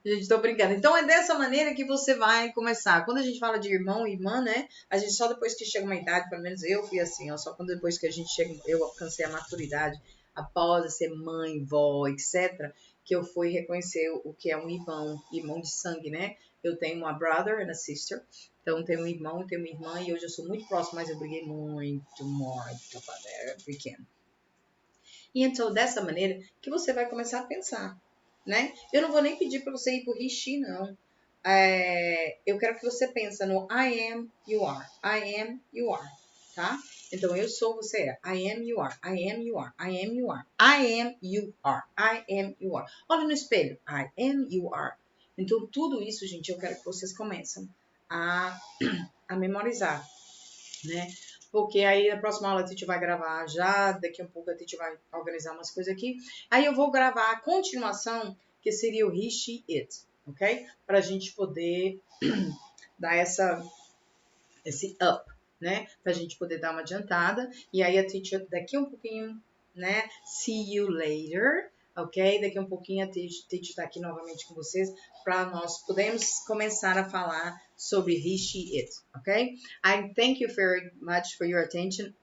Gente, tô brincando. Então é dessa maneira que você vai começar. Quando a gente fala de irmão e irmã, né? A gente só depois que chega uma idade, pelo menos eu fui assim, ó, só quando depois que a gente chega, eu alcancei a maturidade, após ser mãe, vó, etc., que eu fui reconhecer o que é um irmão de sangue, né? Eu tenho uma brother and a sister. Então, tenho um irmão, tenho uma irmã, e hoje eu sou muito próxima, mas eu briguei muito quando era pequena. E então, dessa maneira que você vai começar a pensar, né? Eu não vou nem pedir para você ir por Rishi, não. Eu quero que você pense no I am, you are. I am, you are, tá? Então, eu sou, você é. I am, you are. I am, you are. I am, you are. I am, you are. I am, you are. Olha no espelho. I am, you are. Então, tudo isso, gente, eu quero que vocês comecem a memorizar, né? Porque aí a próxima aula a Titi vai gravar já, daqui a um pouco a Titi vai organizar umas coisas aqui. Aí eu vou gravar a continuação, que seria o he, she, it, ok? Pra gente poder dar esse up, né? Pra gente poder dar uma adiantada. E aí a Titi daqui a um pouquinho, né? See you later, ok? Daqui a um pouquinho a Titi tá aqui novamente com vocês para nós podermos começar a falar sobre he, she, it, ok? I thank you very much for your attention.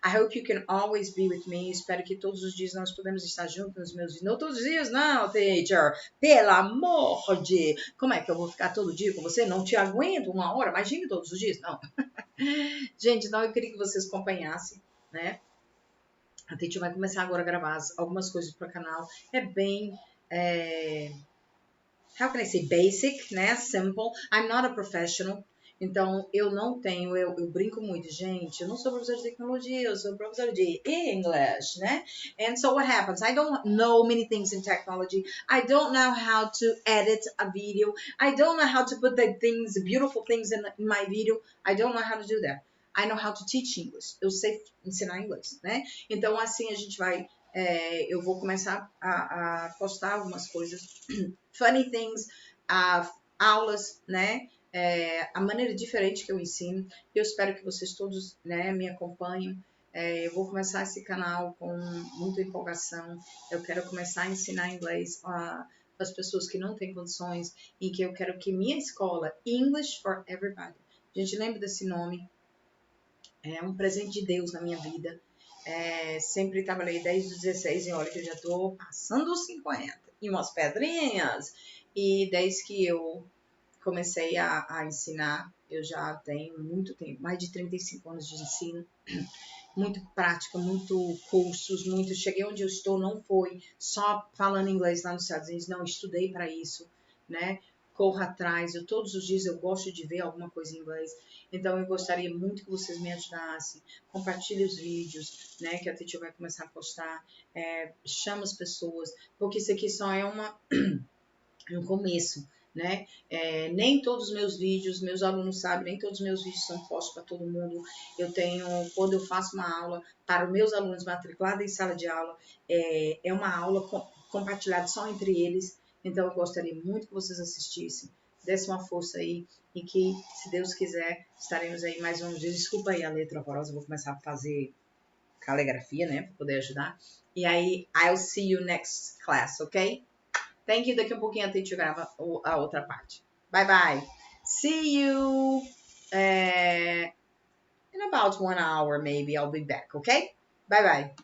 I hope you can always be with me. Espero que todos os dias nós podemos estar juntos nos meus... Não todos os dias, não, teacher. Pelo amor de... Como é que eu vou ficar todo dia com você? Não te aguento uma hora. Imagine todos os dias. Não. Gente, então eu queria que vocês acompanhassem, né? A Titi vai começar agora a gravar algumas coisas para o canal. É bem... how can I say basic, né? Simple. I'm not a professional. Então, eu não tenho, eu brinco muito, gente, eu não sou professor de tecnologia, eu sou professor de English, né? And so what happens? I don't know many things in technology. I don't know how to edit a video. I don't know how to put the things, beautiful things in my video. I don't know how to do that. I know how to teach English. Eu sei ensinar inglês, né? Então, assim, a gente vai... eu vou começar a postar algumas coisas, funny things, aulas, né? A maneira diferente que eu ensino. Eu espero que vocês todos, né, me acompanhem. Eu vou começar esse canal com muita empolgação. Eu quero começar a ensinar inglês para as pessoas que não têm condições, e que eu quero que minha escola, English for Everybody, a gente lembra desse nome, é um presente de Deus na minha vida. Sempre trabalhei desde os 16 e olha que eu já estou passando os 50 e umas pedrinhas. E desde que eu comecei a ensinar, eu já tenho muito tempo, mais de 35 anos de ensino, muito prática, muito cursos, muito. Cheguei onde eu estou, não foi só falando inglês lá nos Estados Unidos, não, estudei para isso, né? Corro atrás, todos os dias eu gosto de ver alguma coisa em inglês, então eu gostaria muito que vocês me ajudassem, compartilhe os vídeos, né, que a Teacher vai começar a postar, chama as pessoas, porque isso aqui só é um começo, né? Nem todos os meus vídeos, meus alunos sabem, nem todos os meus vídeos são postos para todo mundo. Eu tenho, quando eu faço uma aula para os meus alunos matriculados em sala de aula, é uma aula compartilhada só entre eles. Então, eu gostaria muito que vocês assistissem, desse uma força aí, e que, se Deus quiser, estaremos aí mais um dia. Desculpa aí a letra horrorosa, vou começar a fazer caligrafia, né, para poder ajudar. E aí, I'll see you next class, ok? Thank you. Daqui a pouquinho a gente grava a outra parte. Bye, bye. See you in about 1 hour, maybe. I'll be back, okay? Bye, bye.